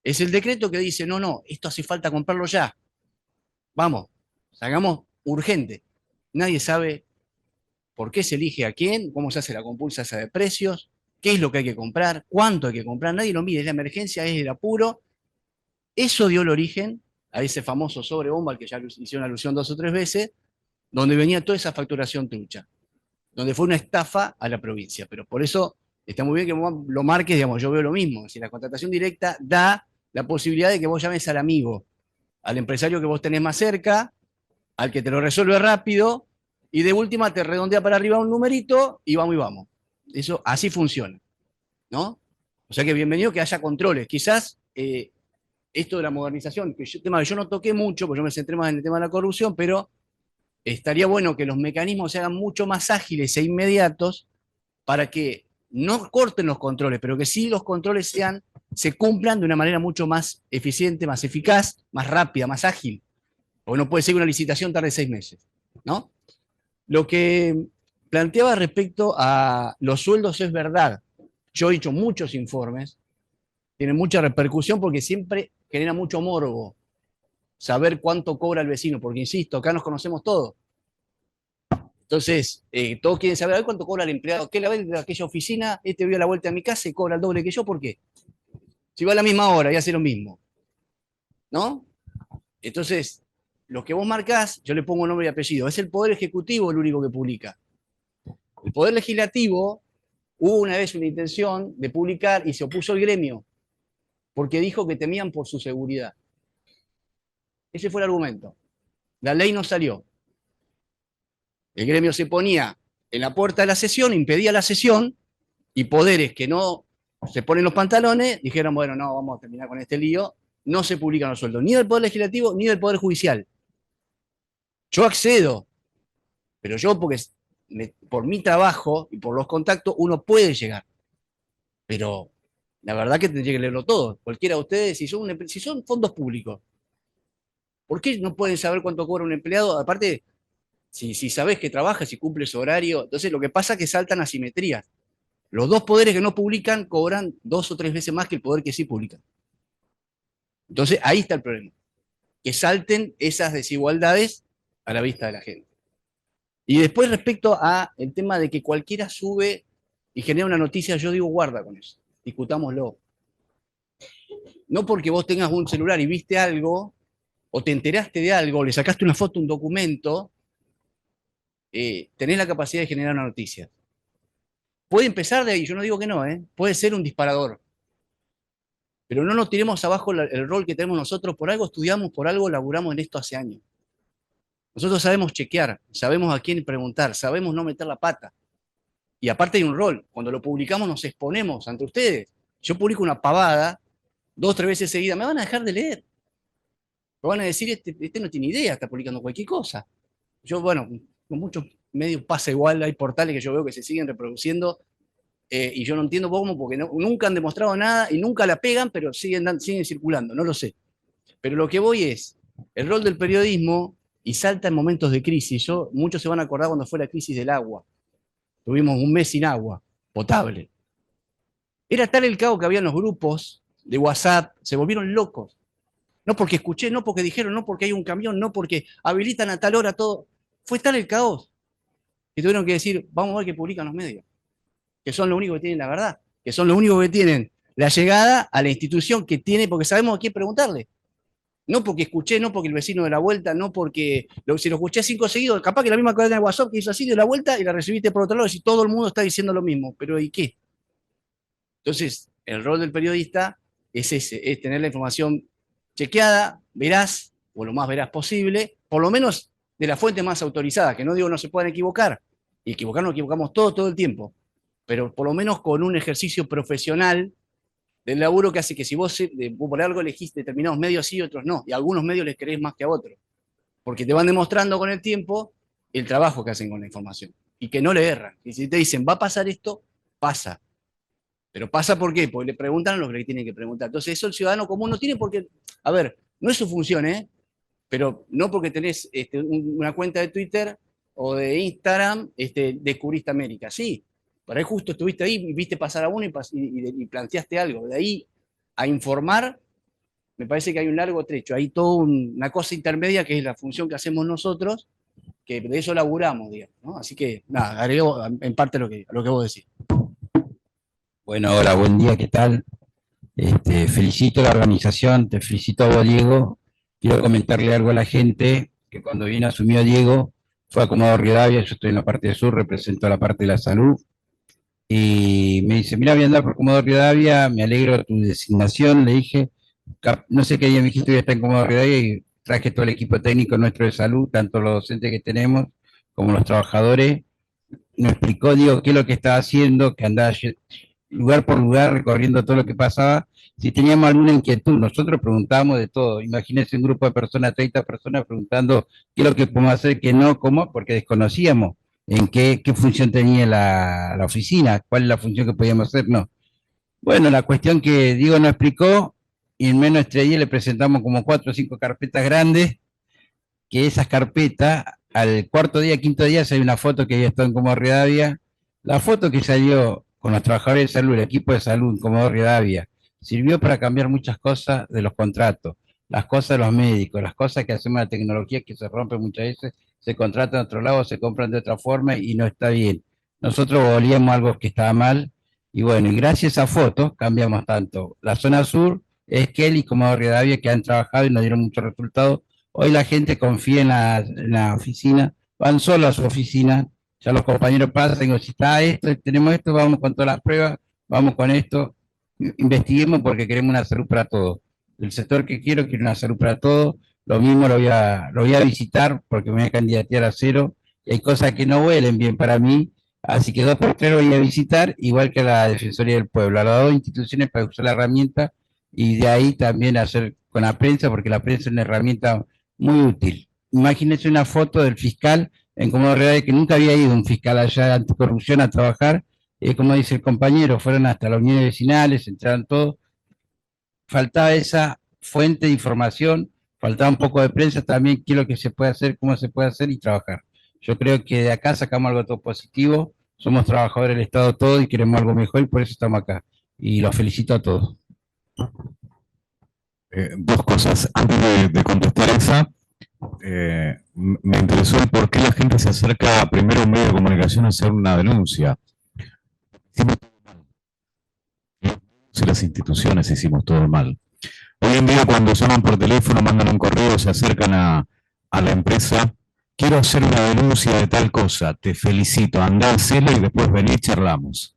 Es el decreto que dice, no, esto hace falta comprarlo ya. Vamos, hagamos urgente. Nadie sabe por qué se elige a quién, cómo se hace la compulsa esa de precios, qué es lo que hay que comprar, cuánto hay que comprar, nadie lo mide, es la emergencia, es el apuro. Eso dio el origen a ese famoso sobrebomba al que ya hicieron alusión 2 o 3 veces, donde venía toda esa facturación trucha, donde fue una estafa a la provincia. Pero por eso está muy bien que lo marques, digamos, yo veo lo mismo. Si la contratación directa da la posibilidad de que vos llames al amigo, al empresario que vos tenés más cerca, al que te lo resuelve rápido, y de última te redondea para arriba un numerito y vamos. Eso así funciona, ¿no? O sea que bienvenido que haya controles. Quizás esto de la modernización, tema que yo no toqué mucho, porque yo me centré más en el tema de la corrupción, pero estaría bueno que los mecanismos se hagan mucho más ágiles e inmediatos para que no corten los controles, pero que sí los controles se cumplan de una manera mucho más eficiente, más eficaz, más rápida, más ágil. Porque no puede ser que una licitación tarde 6 meses, ¿no? Lo que planteaba respecto a los sueldos es verdad. Yo he hecho muchos informes, tienen mucha repercusión porque siempre genera mucho morbo saber cuánto cobra el vecino, porque insisto, acá nos conocemos todos. Entonces, todos quieren saber, a ver cuánto cobra el empleado, ¿qué la ve de aquella oficina? Este vio la vuelta a mi casa y cobra el doble que yo, ¿por qué? Si va a la misma hora y hace lo mismo, ¿no? Entonces, lo que vos marcás, yo le pongo nombre y apellido, es el Poder Ejecutivo el único que publica. El Poder Legislativo, hubo una vez una intención de publicar y se opuso el gremio, porque dijo que temían por su seguridad. Ese fue el argumento. La ley no salió. El gremio se ponía en la puerta de la sesión, impedía la sesión, y poderes que no se ponen los pantalones dijeron, bueno, no, vamos a terminar con este lío, no se publican los sueldos, ni del Poder Legislativo ni del Poder Judicial. Yo accedo, pero yo por mi trabajo y por los contactos uno puede llegar. Pero la verdad que tendría que leerlo todo. Cualquiera de ustedes, si son fondos públicos, ¿por qué no pueden saber cuánto cobra un empleado? Aparte, si sabes que trabaja, si cumple su horario, entonces lo que pasa es que saltan asimetrías. Los dos poderes que no publican cobran 2 o 3 veces más que el poder que sí publica. Entonces ahí está el problema. Que salten esas desigualdades a la vista de la gente. Y después respecto a el tema de que cualquiera sube y genera una noticia, yo digo guarda con eso, discutámoslo. No porque vos tengas un celular y viste algo, o te enteraste de algo, le sacaste una foto, un documento, tenés la capacidad de generar una noticia. Puede empezar de ahí, yo no digo que no, puede ser un disparador. Pero no nos tiremos abajo el rol que tenemos nosotros, por algo estudiamos, por algo laburamos en esto hace años. Nosotros sabemos chequear, sabemos a quién preguntar, sabemos no meter la pata. Y aparte hay un rol, cuando lo publicamos nos exponemos ante ustedes. Yo publico una pavada, 2 o 3 veces seguidas, me van a dejar de leer. Me van a decir, este no tiene idea, está publicando cualquier cosa. Yo, bueno, con muchos medios pasa igual, hay portales que yo veo que se siguen reproduciendo, y yo no entiendo cómo, porque nunca han demostrado nada y nunca la pegan, pero siguen circulando, no lo sé. Pero lo que voy es, el rol del periodismo, y salta en momentos de crisis. Muchos se van a acordar cuando fue la crisis del agua. Tuvimos un mes sin agua potable. Era tal el caos que había en los grupos de WhatsApp, se volvieron locos. No porque escuché, no porque dijeron, no porque hay un camión, no porque habilitan a tal hora todo. Fue tal el caos que tuvieron que decir, vamos a ver qué publican los medios, que son los únicos que tienen la verdad, que son los únicos que tienen la llegada a la institución que tiene, porque sabemos a quién preguntarle. No porque escuché, no porque el vecino de la vuelta, no porque si lo escuché 5 seguidos, capaz que la misma cadena de WhatsApp que hizo así de la vuelta y la recibiste por otro lado, y todo el mundo está diciendo lo mismo, pero ¿y qué? Entonces, el rol del periodista es ese, es tener la información chequeada, veraz, o lo más veraz posible, por lo menos de la fuente más autorizada, que no digo no se puedan equivocar, y equivocarnos equivocamos todo el tiempo, pero por lo menos con un ejercicio profesional del laburo que hace que si vos por algo elegís determinados medios sí, otros no, y a algunos medios les querés más que a otros, porque te van demostrando con el tiempo el trabajo que hacen con la información, y que no le erran. Y si te dicen, va a pasar esto, pasa. Pero pasa ¿por qué? Porque le preguntan a los que le tienen que preguntar. Entonces eso el ciudadano común no tiene por qué, a ver, no es su función, pero no porque tenés una cuenta de Twitter o de Instagram, descubriste América, sí. Por ahí justo estuviste ahí y viste pasar a uno y planteaste algo. De ahí a informar, me parece que hay un largo trecho. Hay toda una cosa intermedia que es la función que hacemos nosotros, que de eso laburamos, digamos, ¿no? Así que, nada, agrego en parte lo que vos decís. Bueno, hola, buen día, ¿qué tal? Felicito a la organización, te felicito a vos, Diego. Quiero comentarle algo a la gente, que cuando viene asumió Diego, fue a Comodoro Rivadavia, yo estoy en la parte sur, represento la parte de la salud, y me dice, mira, voy a andar por Comodoro Rivadavia, me alegro de tu designación, le dije, no sé qué día me dijiste, voy a estar en Comodoro Rivadavia, y traje todo el equipo técnico nuestro de salud, tanto los docentes que tenemos, como los trabajadores. Me explicó, Diego, qué es lo que estaba haciendo, que andaba lugar por lugar recorriendo todo lo que pasaba. Si teníamos alguna inquietud, nosotros preguntábamos de todo. Imagínense un grupo de personas, 30 personas preguntando qué es lo que podemos hacer, qué no, cómo, porque desconocíamos en qué función tenía la oficina, cuál es la función que podíamos hacer, no. Bueno, la cuestión que Diego nos explicó, y en menos de 3 días le presentamos como 4 o 5 carpetas grandes, que esas carpetas, al cuarto día, quinto día, se hay una foto que había estado en Comodoro Rivadavia. La foto que salió con los trabajadores de salud, el equipo de salud en Comodoro Rivadavia, sirvió para cambiar muchas cosas de los contratos, las cosas de los médicos, las cosas que hacemos en la tecnología que se rompen muchas veces, se contratan de otro lado, se compran de otra forma y no está bien. Nosotros olíamos algo que estaba mal y bueno, y gracias a fotos cambiamos tanto. La zona sur es Kelly como Rivadavia que han trabajado y nos dieron muchos resultados. Hoy la gente confía en la oficina, van solo a su oficina, ya los compañeros pasan y digo, si está esto, tenemos esto, vamos con todas las pruebas, vamos con esto, investiguemos porque queremos una salud para todos. El sector que quiero una salud para todos, lo mismo lo voy a visitar porque me voy a candidatear a cero, y hay cosas que no huelen bien para mí, así que 2x3 lo voy a visitar, igual que la Defensoría del Pueblo, a las dos instituciones para usar la herramienta, y de ahí también hacer con la prensa, porque la prensa es una herramienta muy útil. Imagínense una foto del fiscal en Comodoro Rivadavia, que nunca había ido un fiscal allá de anticorrupción a trabajar, como dice el compañero, fueron hasta las uniones vecinales, entraron todos, faltaba esa fuente de información, faltaba un poco de prensa también, qué es lo que se puede hacer, cómo se puede hacer y trabajar. Yo creo que de acá sacamos algo todo positivo, somos trabajadores del Estado todos y queremos algo mejor y por eso estamos acá. Y los felicito a todos. Dos cosas. Antes de contestar esa, me interesó el por qué la gente se acerca primero a un medio de comunicación a hacer una denuncia. Hicimos todo mal. Si las instituciones hicimos todo mal. Hoy en día cuando llaman por teléfono, mandan un correo, se acercan a la empresa, quiero hacer una denuncia de tal cosa, te felicito, andá a hacerla y después vení y charlamos.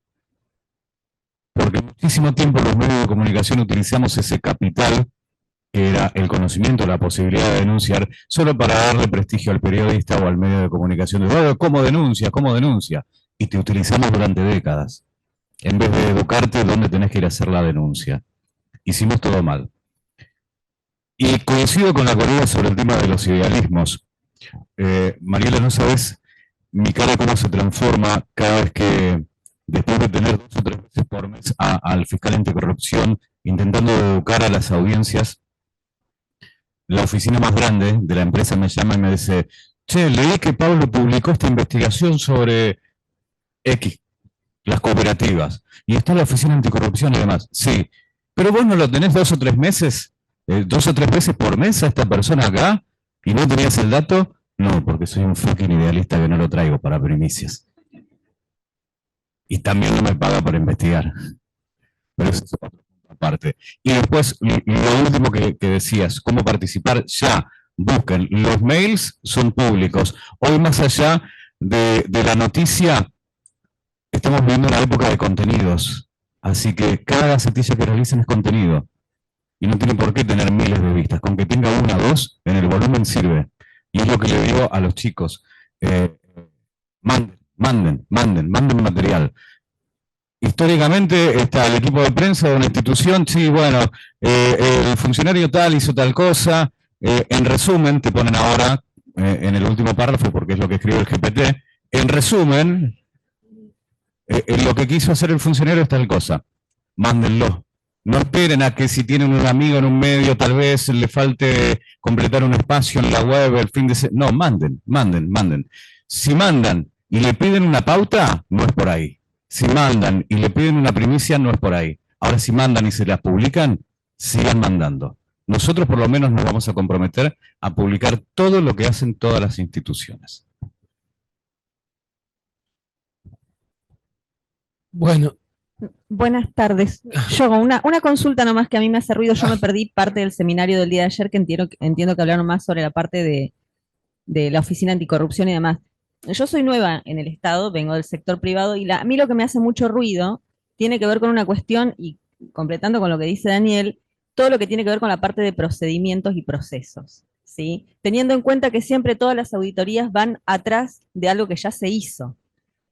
Porque muchísimo tiempo los medios de comunicación utilizamos ese capital que era el conocimiento, la posibilidad de denunciar, solo para darle prestigio al periodista o al medio de comunicación. De, ¿cómo denuncia? ¿Cómo denuncia? Y te utilizamos durante décadas. En vez de educarte dónde tenés que ir a hacer la denuncia. Hicimos todo mal. Y coincido con la colega sobre el tema de los idealismos. Mariela, no sabes mi cara cómo se transforma cada vez que, después de tener 2 o 3 veces por mes al fiscal anticorrupción, intentando educar a las audiencias, la oficina más grande de la empresa me llama y me dice, che, leí que Pablo publicó esta investigación sobre X, las cooperativas, y está la oficina anticorrupción y demás. Sí, pero vos no lo tenés 2 o 3 meses, 2 o 3 veces por mes a esta persona acá, y no tenías el dato. No, porque soy un fucking idealista que no lo traigo para primicias. Y también no me paga por investigar. Pero eso es otra parte. Y después, lo último que decías, cómo participar, ya, busquen. Los mails son públicos. Hoy, más allá de la noticia, estamos viviendo una época de contenidos. Así que cada gacetilla que realicen es contenido. Y no tiene por qué tener miles de vistas. Con que tenga 1 o 2, en el volumen sirve. Y es lo que le digo a los chicos. Manden material. Históricamente está el equipo de prensa de una institución, sí, bueno, el funcionario tal hizo tal cosa, en resumen, te ponen ahora, en el último párrafo, porque es lo que escribe el GPT, en resumen, lo que quiso hacer el funcionario es tal cosa, mándenlo. No esperen a que si tienen un amigo en un medio, tal vez le falte completar un espacio en la web el fin de semana. No, manden. Si mandan y le piden una pauta, no es por ahí. Si mandan y le piden una primicia, no es por ahí. Ahora, si mandan y se las publican, sigan mandando. Nosotros por lo menos nos vamos a comprometer a publicar todo lo que hacen todas las instituciones. Bueno. Buenas tardes. Yo una consulta nomás que a mí me hace ruido. Yo me perdí parte del seminario del día de ayer, que entiendo que hablaron más sobre la parte de la oficina anticorrupción y demás. Yo soy nueva en el Estado, vengo del sector privado y a mí lo que me hace mucho ruido tiene que ver con una cuestión, y completando con lo que dice Daniel, todo lo que tiene que ver con la parte de procedimientos y procesos, ¿sí? Teniendo en cuenta que siempre todas las auditorías van atrás de algo que ya se hizo.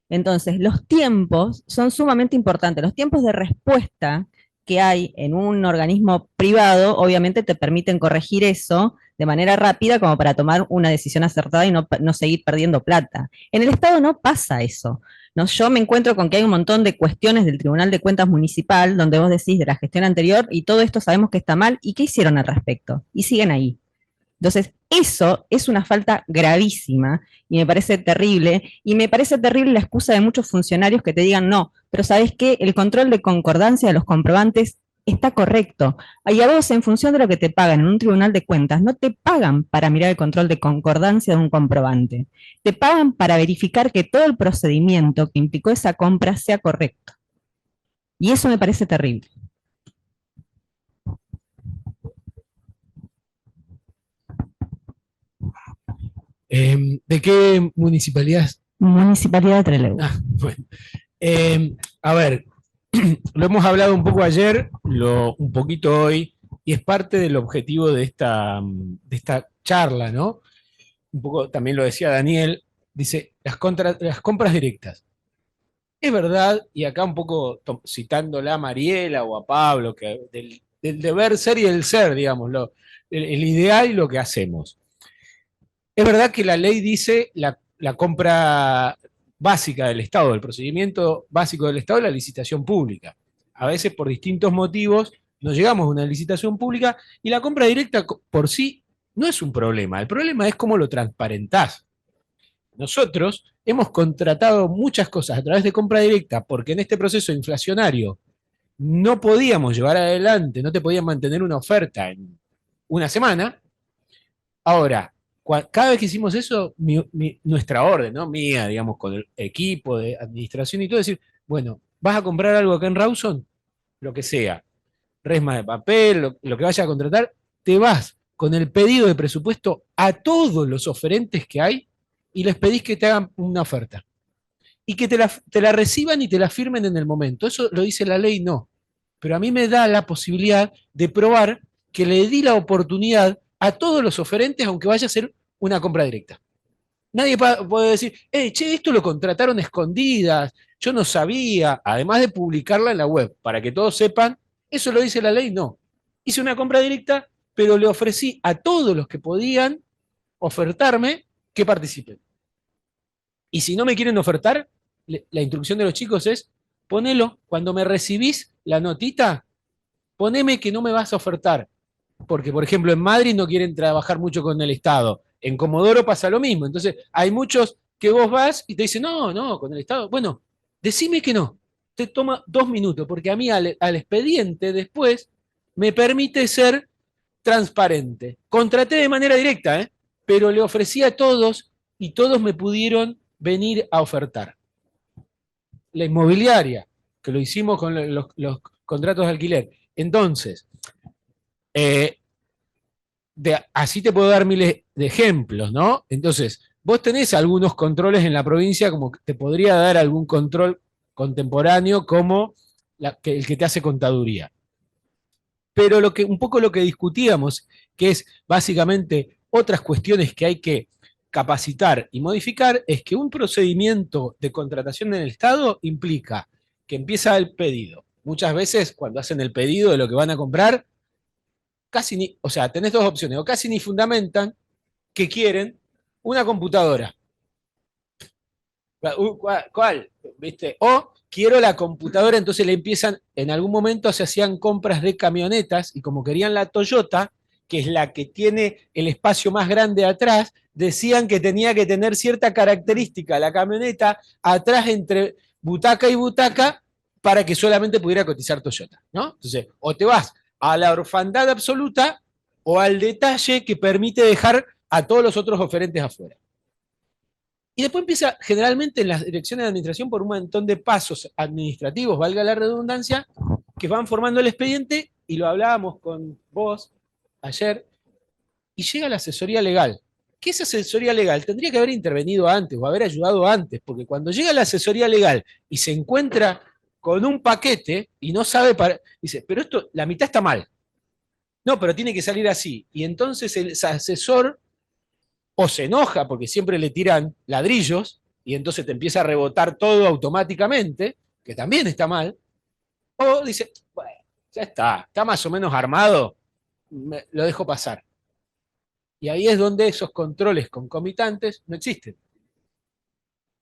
Entonces, los tiempos son sumamente importantes. Los tiempos de respuesta que hay en un organismo privado, obviamente te permiten corregir eso de manera rápida como para tomar una decisión acertada y no seguir perdiendo plata. En el Estado no pasa eso. ¿No? Yo me encuentro con que hay un montón de cuestiones del Tribunal de Cuentas Municipal donde vos decís de la gestión anterior y todo esto sabemos que está mal, ¿y qué hicieron al respecto? Y siguen ahí. Entonces, eso es una falta gravísima y me parece terrible la excusa de muchos funcionarios que te digan no, pero ¿sabes qué? El control de concordancia de los comprobantes está correcto. Y a vos, en función de lo que te pagan en un tribunal de cuentas, no te pagan para mirar el control de concordancia de un comprobante. Te pagan para verificar que todo el procedimiento que implicó esa compra sea correcto. Y eso me parece terrible. ¿De qué municipalidad? Municipalidad de Trelew. Bueno. A ver, lo hemos hablado un poco ayer, un poquito hoy, y es parte del objetivo de esta charla, ¿no? Un poco también lo decía Daniel, dice, las compras directas. Es verdad, y acá un poco citándola a Mariela o a Pablo, que del deber ser y del ser, digamos, el ideal y lo que hacemos. Es verdad que la ley dice la compra básica del Estado, el procedimiento básico del Estado es la licitación pública. A veces por distintos motivos no llegamos a una licitación pública y la compra directa por sí no es un problema. El problema es cómo lo transparentás. Nosotros hemos contratado muchas cosas a través de compra directa porque en este proceso inflacionario no podíamos llevar adelante, no te podían mantener una oferta en una semana. Ahora, cada vez que hicimos eso, nuestra orden, ¿no? Mía, digamos, con el equipo de administración y todo, decir, bueno, ¿vas a comprar algo acá en Rawson? Lo que sea, resma de papel, lo que vayas a contratar, te vas con el pedido de presupuesto a todos los oferentes que hay y les pedís que te hagan una oferta. Y que te la reciban y te la firmen en el momento. Eso lo dice la ley, no. Pero a mí me da la posibilidad de probar que le di la oportunidad a todos los oferentes, aunque vaya a ser una compra directa. Nadie puede decir, che, esto lo contrataron escondidas, yo no sabía, además de publicarla en la web, para que todos sepan, eso lo dice la ley, no. Hice una compra directa, pero le ofrecí a todos los que podían ofertarme que participen. Y si no me quieren ofertar, la instrucción de los chicos es, ponelo, cuando me recibís la notita, poneme que no me vas a ofertar. Porque, por ejemplo, en Madrid no quieren trabajar mucho con el Estado. En Comodoro pasa lo mismo. Entonces, hay muchos que vos vas y te dicen, no, con el Estado. Bueno, decime que no. Te toma 2 minutos, porque a mí al expediente después me permite ser transparente. Contraté de manera directa, pero le ofrecí a todos y todos me pudieron venir a ofertar. La inmobiliaria, que lo hicimos con los contratos de alquiler. Entonces, así te puedo dar miles de ejemplos, ¿no? Entonces, vos tenés algunos controles en la provincia, como que te podría dar algún control contemporáneo como el que te hace contaduría. Pero un poco lo que discutíamos, que es básicamente otras cuestiones que hay que capacitar y modificar, es que un procedimiento de contratación en el Estado implica que empieza el pedido. Muchas veces, cuando hacen el pedido de lo que van a comprar, casi ni, o sea, tenés 2 opciones, o casi ni fundamentan que quieren una computadora. ¿Cuál? ¿Viste? O quiero la computadora, entonces le empiezan, en algún momento se hacían compras de camionetas, y como querían la Toyota, que es la que tiene el espacio más grande atrás, decían que tenía que tener cierta característica la camioneta atrás entre butaca y butaca para que solamente pudiera cotizar Toyota, ¿no? Entonces, o te vas a la orfandad absoluta o al detalle que permite dejar a todos los otros oferentes afuera. Y después empieza generalmente en las direcciones de administración por un montón de pasos administrativos, valga la redundancia, que van formando el expediente, y lo hablábamos con vos ayer, y llega la asesoría legal. Que esa asesoría legal tendría que haber intervenido antes o haber ayudado antes, porque cuando llega la asesoría legal y se encuentra con un paquete y no sabe, dice, pero esto, la mitad está mal. No, pero tiene que salir así. Y entonces el asesor o se enoja porque siempre le tiran ladrillos y entonces te empieza a rebotar todo automáticamente, que también está mal, o dice, bueno, ya está más o menos armado, lo dejo pasar. Y ahí es donde esos controles concomitantes no existen.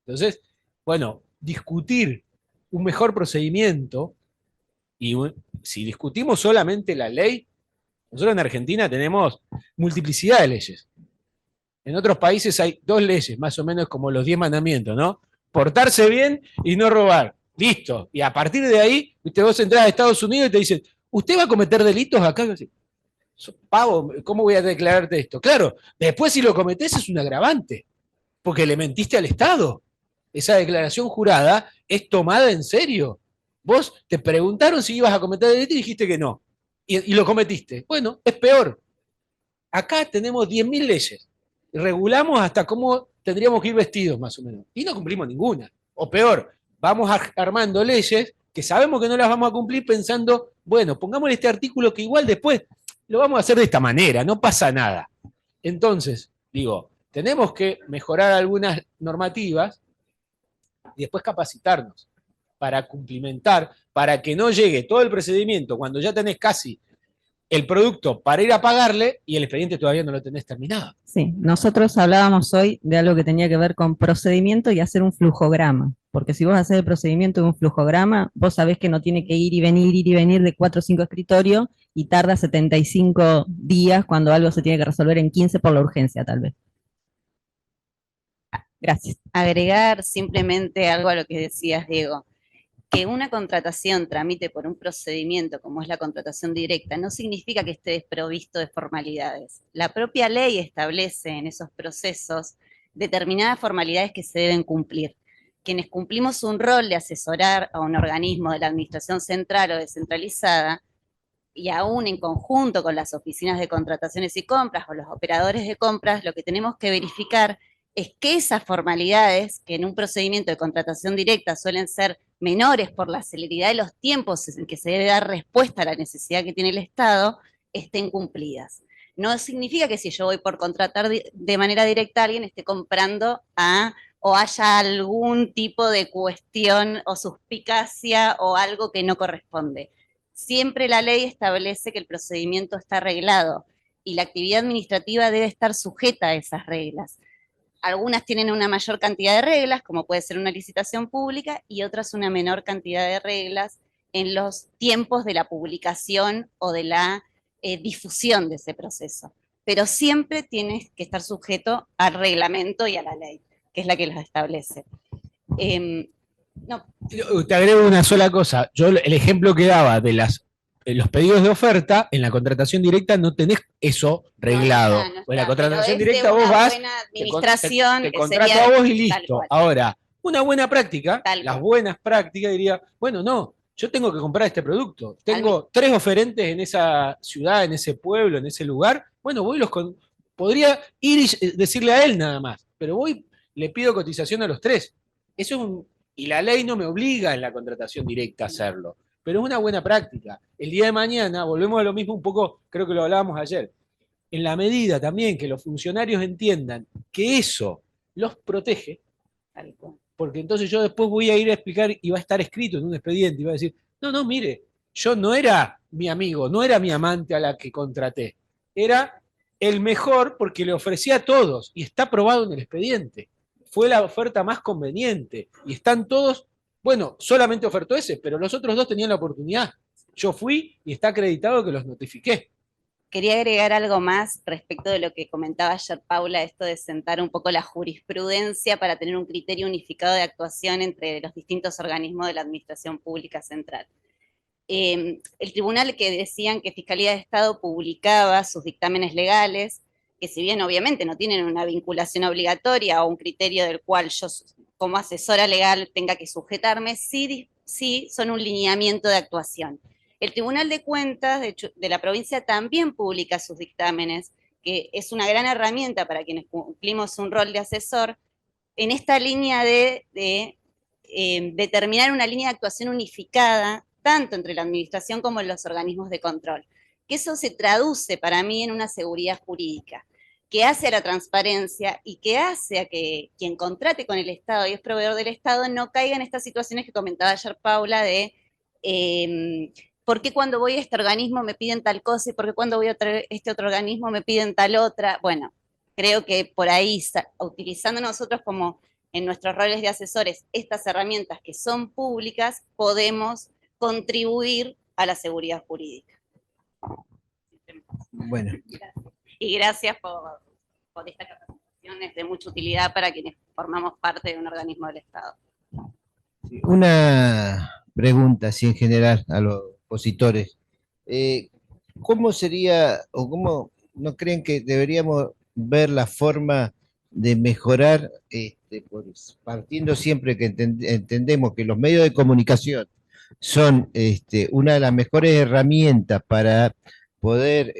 Entonces, bueno, discutir un mejor procedimiento, y si discutimos solamente la ley, nosotros en Argentina tenemos multiplicidad de leyes. En otros países hay 2 leyes, más o menos como los 10 mandamientos, ¿no? Portarse bien y no robar. Listo. Y a partir de ahí, vos entras a Estados Unidos y te dicen, ¿usted va a cometer delitos acá? Pavo, ¿cómo voy a declararte esto? Claro, después si lo cometés es un agravante, porque le mentiste al Estado. Esa declaración jurada es tomada en serio. Vos te preguntaron si ibas a cometer delito y dijiste que no, y lo cometiste. Bueno, es peor. Acá tenemos 10.000 leyes, regulamos hasta cómo tendríamos que ir vestidos más o menos, y no cumplimos ninguna. O peor, vamos armando leyes que sabemos que no las vamos a cumplir pensando, bueno, pongámosle este artículo que igual después lo vamos a hacer de esta manera, no pasa nada. Entonces, digo, tenemos que mejorar algunas normativas y después capacitarnos para cumplimentar, para que no llegue todo el procedimiento cuando ya tenés casi el producto para ir a pagarle y el expediente todavía no lo tenés terminado. Sí, nosotros hablábamos hoy de algo que tenía que ver con procedimiento y hacer un flujograma, porque si vos haces el procedimiento de un flujograma, vos sabés que no tiene que ir y venir de 4 o 5 escritorios y tarda 75 días cuando algo se tiene que resolver en 15 por la urgencia, tal vez. Gracias. Agregar simplemente algo a lo que decías, Diego. Que una contratación tramite por un procedimiento como es la contratación directa no significa que esté desprovisto de formalidades. La propia ley establece en esos procesos determinadas formalidades que se deben cumplir. Quienes cumplimos un rol de asesorar a un organismo de la administración central o descentralizada, y aún en conjunto con las oficinas de contrataciones y compras o los operadores de compras, lo que tenemos que verificar es que esas formalidades, que en un procedimiento de contratación directa suelen ser menores por la celeridad de los tiempos en que se debe dar respuesta a la necesidad que tiene el Estado, estén cumplidas. No significa que si yo voy por contratar de manera directa a alguien esté comprando o haya algún tipo de cuestión o suspicacia o algo que no corresponde. Siempre la ley establece que el procedimiento está arreglado y la actividad administrativa debe estar sujeta a esas reglas. Algunas tienen una mayor cantidad de reglas, como puede ser una licitación pública, y otras una menor cantidad de reglas en los tiempos de la publicación o de la difusión de ese proceso. Pero siempre tienes que estar sujeto al reglamento y a la ley, que es la que los establece. No. Te agrego una sola cosa. Yo el ejemplo que daba de los pedidos de oferta, en la contratación directa no tenés eso reglado. No, en la contratación directa vos vas, te contrato a vos y listo. Ahora, una buena práctica, las buenas prácticas diría, bueno, no, yo tengo que comprar este producto. Tengo 3 oferentes en esa ciudad, en ese pueblo, en ese lugar. Bueno, podría ir y decirle a él nada más, pero voy, le pido cotización a los 3. Eso y la ley no me obliga en la contratación directa a hacerlo, pero es una buena práctica. El día de mañana, volvemos a lo mismo un poco, creo que lo hablábamos ayer, en la medida también que los funcionarios entiendan que eso los protege, porque entonces yo después voy a ir a explicar y va a estar escrito en un expediente y va a decir, no, mire, yo no era mi amigo, no era mi amante a la que contraté, era el mejor porque le ofrecía a todos y está aprobado en el expediente. Fue la oferta más conveniente y están todos, bueno, solamente ofertó ese, pero los otros 2 tenían la oportunidad. Yo fui y está acreditado que los notifiqué. Quería agregar algo más respecto de lo que comentaba ayer Paula, esto de sentar un poco la jurisprudencia para tener un criterio unificado de actuación entre los distintos organismos de la Administración Pública Central. El tribunal que decían que Fiscalía de Estado publicaba sus dictámenes legales, que si bien obviamente no tienen una vinculación obligatoria o un criterio del cual yo como asesora legal tenga que sujetarme, sí son un lineamiento de actuación. El Tribunal de Cuentas de la provincia también publica sus dictámenes, que es una gran herramienta para quienes cumplimos un rol de asesor, en esta línea de determinar una línea de actuación unificada, tanto entre la administración como en los organismos de control. Que eso se traduce para mí en una seguridad jurídica, que hace a la transparencia y que hace a que quien contrate con el Estado y es proveedor del Estado no caiga en estas situaciones que comentaba ayer Paula de ¿por qué cuando voy a este organismo me piden tal cosa y por qué cuando voy a este otro organismo me piden tal otra? Bueno, creo que por ahí, utilizando nosotros como en nuestros roles de asesores estas herramientas que son públicas, podemos contribuir a la seguridad jurídica. Bueno. Y gracias por esta capacitación, es de mucha utilidad para quienes formamos parte de un organismo del Estado. Una pregunta así en general a los opositores. Eh, ¿Cómo sería o cómo no creen que deberíamos ver la forma de mejorar, partiendo siempre que entendemos que los medios de comunicación son una de las mejores herramientas para poder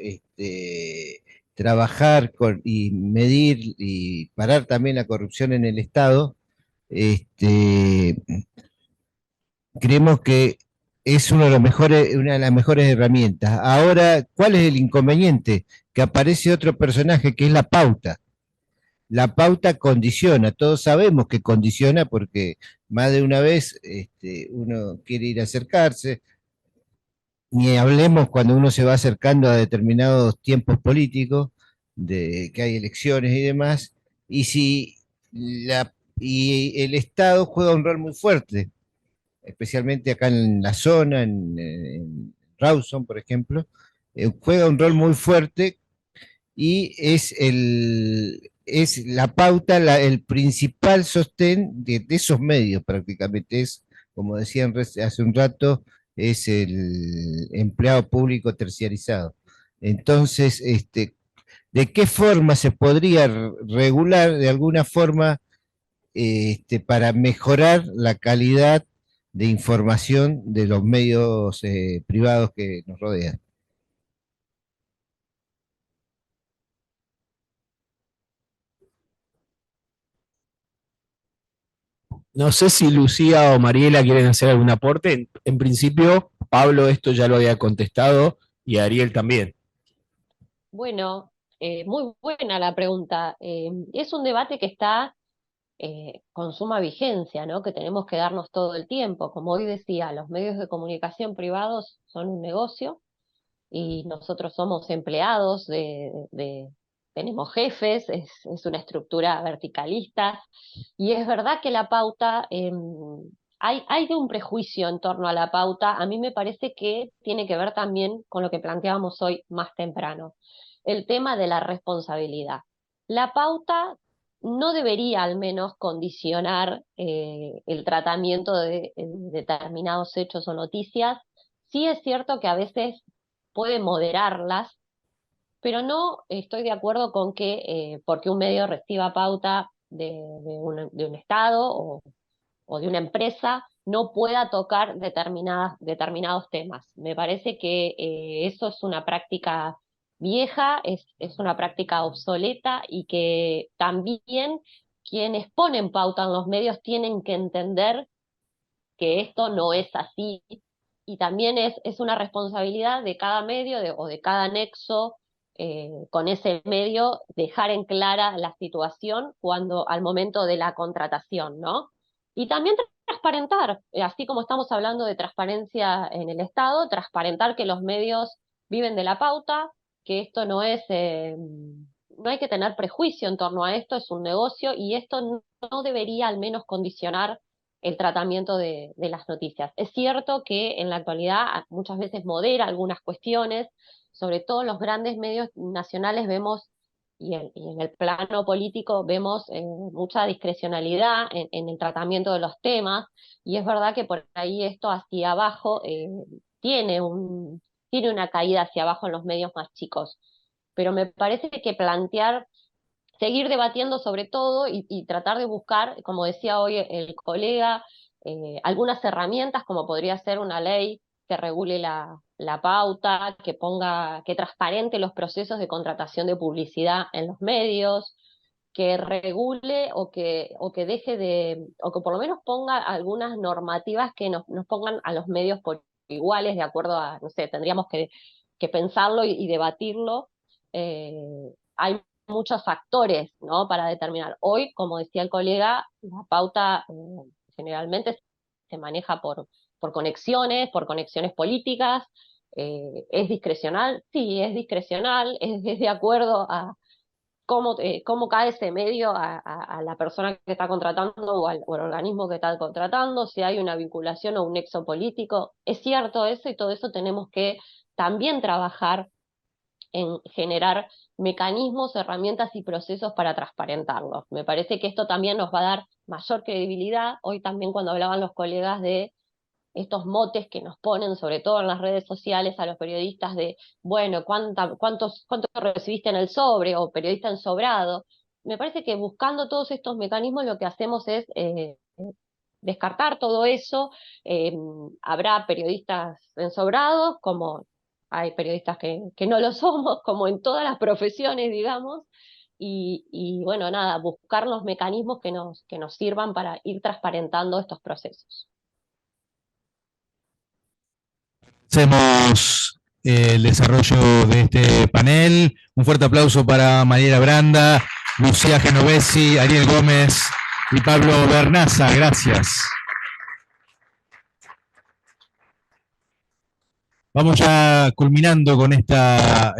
trabajar y medir y parar también la corrupción en el Estado? este, Creemos que es una de las mejores herramientas. Ahora, ¿cuál es el inconveniente? Que aparece otro personaje que es la pauta. La pauta condiciona, todos sabemos que condiciona porque más de una vez uno quiere ir a acercarse, ni hablemos cuando uno se va acercando a determinados tiempos políticos, de que hay elecciones y demás, y si y el Estado juega un rol muy fuerte, especialmente acá en la zona, en Rawson, por ejemplo, juega un rol muy fuerte y es la pauta, el principal sostén de esos medios prácticamente. Es, como decían hace un rato, es el empleado público terciarizado. Entonces, ¿de qué forma se podría regular de alguna forma para mejorar la calidad de información de los medios privados que nos rodean? No sé si Lucía o Mariela quieren hacer algún aporte. En principio, Pablo esto ya lo había contestado y Ariel también. Bueno, muy buena la pregunta. Es un debate que está con suma vigencia, ¿no? Que tenemos que darnos todo el tiempo. Como hoy decía, los medios de comunicación privados son un negocio y nosotros somos empleados tenemos jefes, es una estructura verticalista, y es verdad que la pauta, hay de un prejuicio en torno a la pauta. A mí me parece que tiene que ver también con lo que planteábamos hoy más temprano, el tema de la responsabilidad. La pauta no debería al menos condicionar el tratamiento de determinados hechos o noticias. Sí es cierto que a veces puede moderarlas, pero no estoy de acuerdo con que porque un medio reciba pauta de un Estado o de una empresa, no pueda tocar determinados temas. Me parece que eso es una práctica vieja, es una práctica obsoleta, y que también quienes ponen pauta en los medios tienen que entender que esto no es así, y también es una responsabilidad de cada medio o de cada nexo con ese medio, dejar en clara la situación cuando al momento de la contratación, ¿no? Y también transparentar, así como estamos hablando de transparencia en el Estado, transparentar que los medios viven de la pauta, que esto no es, no hay que tener prejuicio en torno a esto, es un negocio, y esto no debería al menos condicionar el tratamiento de las noticias. Es cierto que en la actualidad muchas veces modera algunas cuestiones, sobre todo en los grandes medios nacionales vemos, y en el plano político vemos mucha discrecionalidad en el tratamiento de los temas, y es verdad que por ahí esto hacia abajo tiene tiene una caída hacia abajo en los medios más chicos. Pero me parece que seguir debatiendo sobre todo, y tratar de buscar, como decía hoy el colega, algunas herramientas, como podría ser una ley que regule la pauta, que transparente los procesos de contratación de publicidad en los medios, que regule o que deje o que por lo menos ponga algunas normativas que nos pongan a los medios por iguales, de acuerdo a, no sé, tendríamos que pensarlo y debatirlo. Hay muchos factores, ¿no?, para determinar. Hoy, como decía el colega, la pauta generalmente se maneja por conexiones políticas. ¿Es discrecional? Sí, es discrecional, es de acuerdo a cómo cae ese medio a la persona que está contratando o al organismo que está contratando, si hay una vinculación o un nexo político. Es cierto eso, y todo eso tenemos que también trabajar en generar mecanismos, herramientas y procesos para transparentarlos. Me parece que esto también nos va a dar mayor credibilidad. Hoy también, cuando hablaban los colegas de estos motes que nos ponen, sobre todo en las redes sociales, a los periodistas de, bueno, ¿cuánto recibiste en el sobre? O periodista ensobrado. Me parece que buscando todos estos mecanismos lo que hacemos es descartar todo eso. Habrá periodistas ensobrados, como hay periodistas que no lo somos, como en todas las profesiones, digamos, y bueno, nada, buscar los mecanismos que nos sirvan para ir transparentando estos procesos. Hacemos el desarrollo de este panel. Un fuerte aplauso para Mariela Branda, Lucía Genovesi, Ariel Gómez y Pablo Bernaza. Gracias. Vamos ya culminando con esta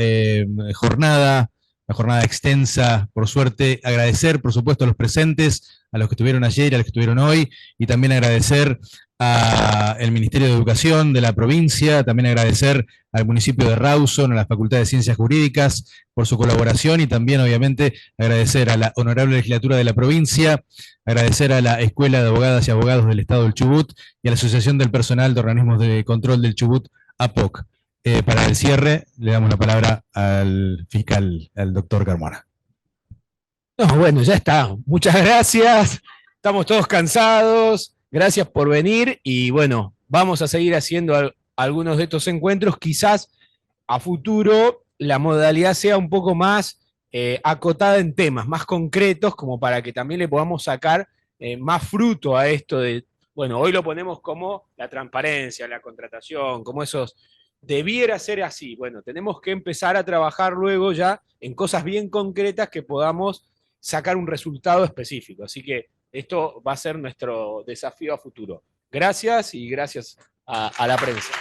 jornada, una jornada extensa, por suerte. Agradecer, por supuesto, a los presentes, a los que estuvieron ayer, a los que estuvieron hoy, y también agradecer al Ministerio de Educación de la provincia, también agradecer al municipio de Rawson, a la Facultad de Ciencias Jurídicas por su colaboración, y también, obviamente, agradecer a la Honorable Legislatura de la provincia, agradecer a la Escuela de Abogadas y Abogados del Estado del Chubut y a la Asociación del Personal de Organismos de Control del Chubut, APOC. Para el cierre, le damos la palabra al fiscal, al doctor Carmona. No, bueno, ya está. Muchas gracias. Estamos todos cansados. Gracias por venir y bueno, vamos a seguir haciendo algunos de estos encuentros. Quizás a futuro la modalidad sea un poco más acotada en temas, más concretos, como para que también le podamos sacar más fruto a esto de, bueno, hoy lo ponemos como la transparencia, la contratación, como esos, debiera ser así. Bueno, tenemos que empezar a trabajar luego ya en cosas bien concretas que podamos sacar un resultado específico. Así que esto va a ser nuestro desafío a futuro. Gracias y gracias a la prensa.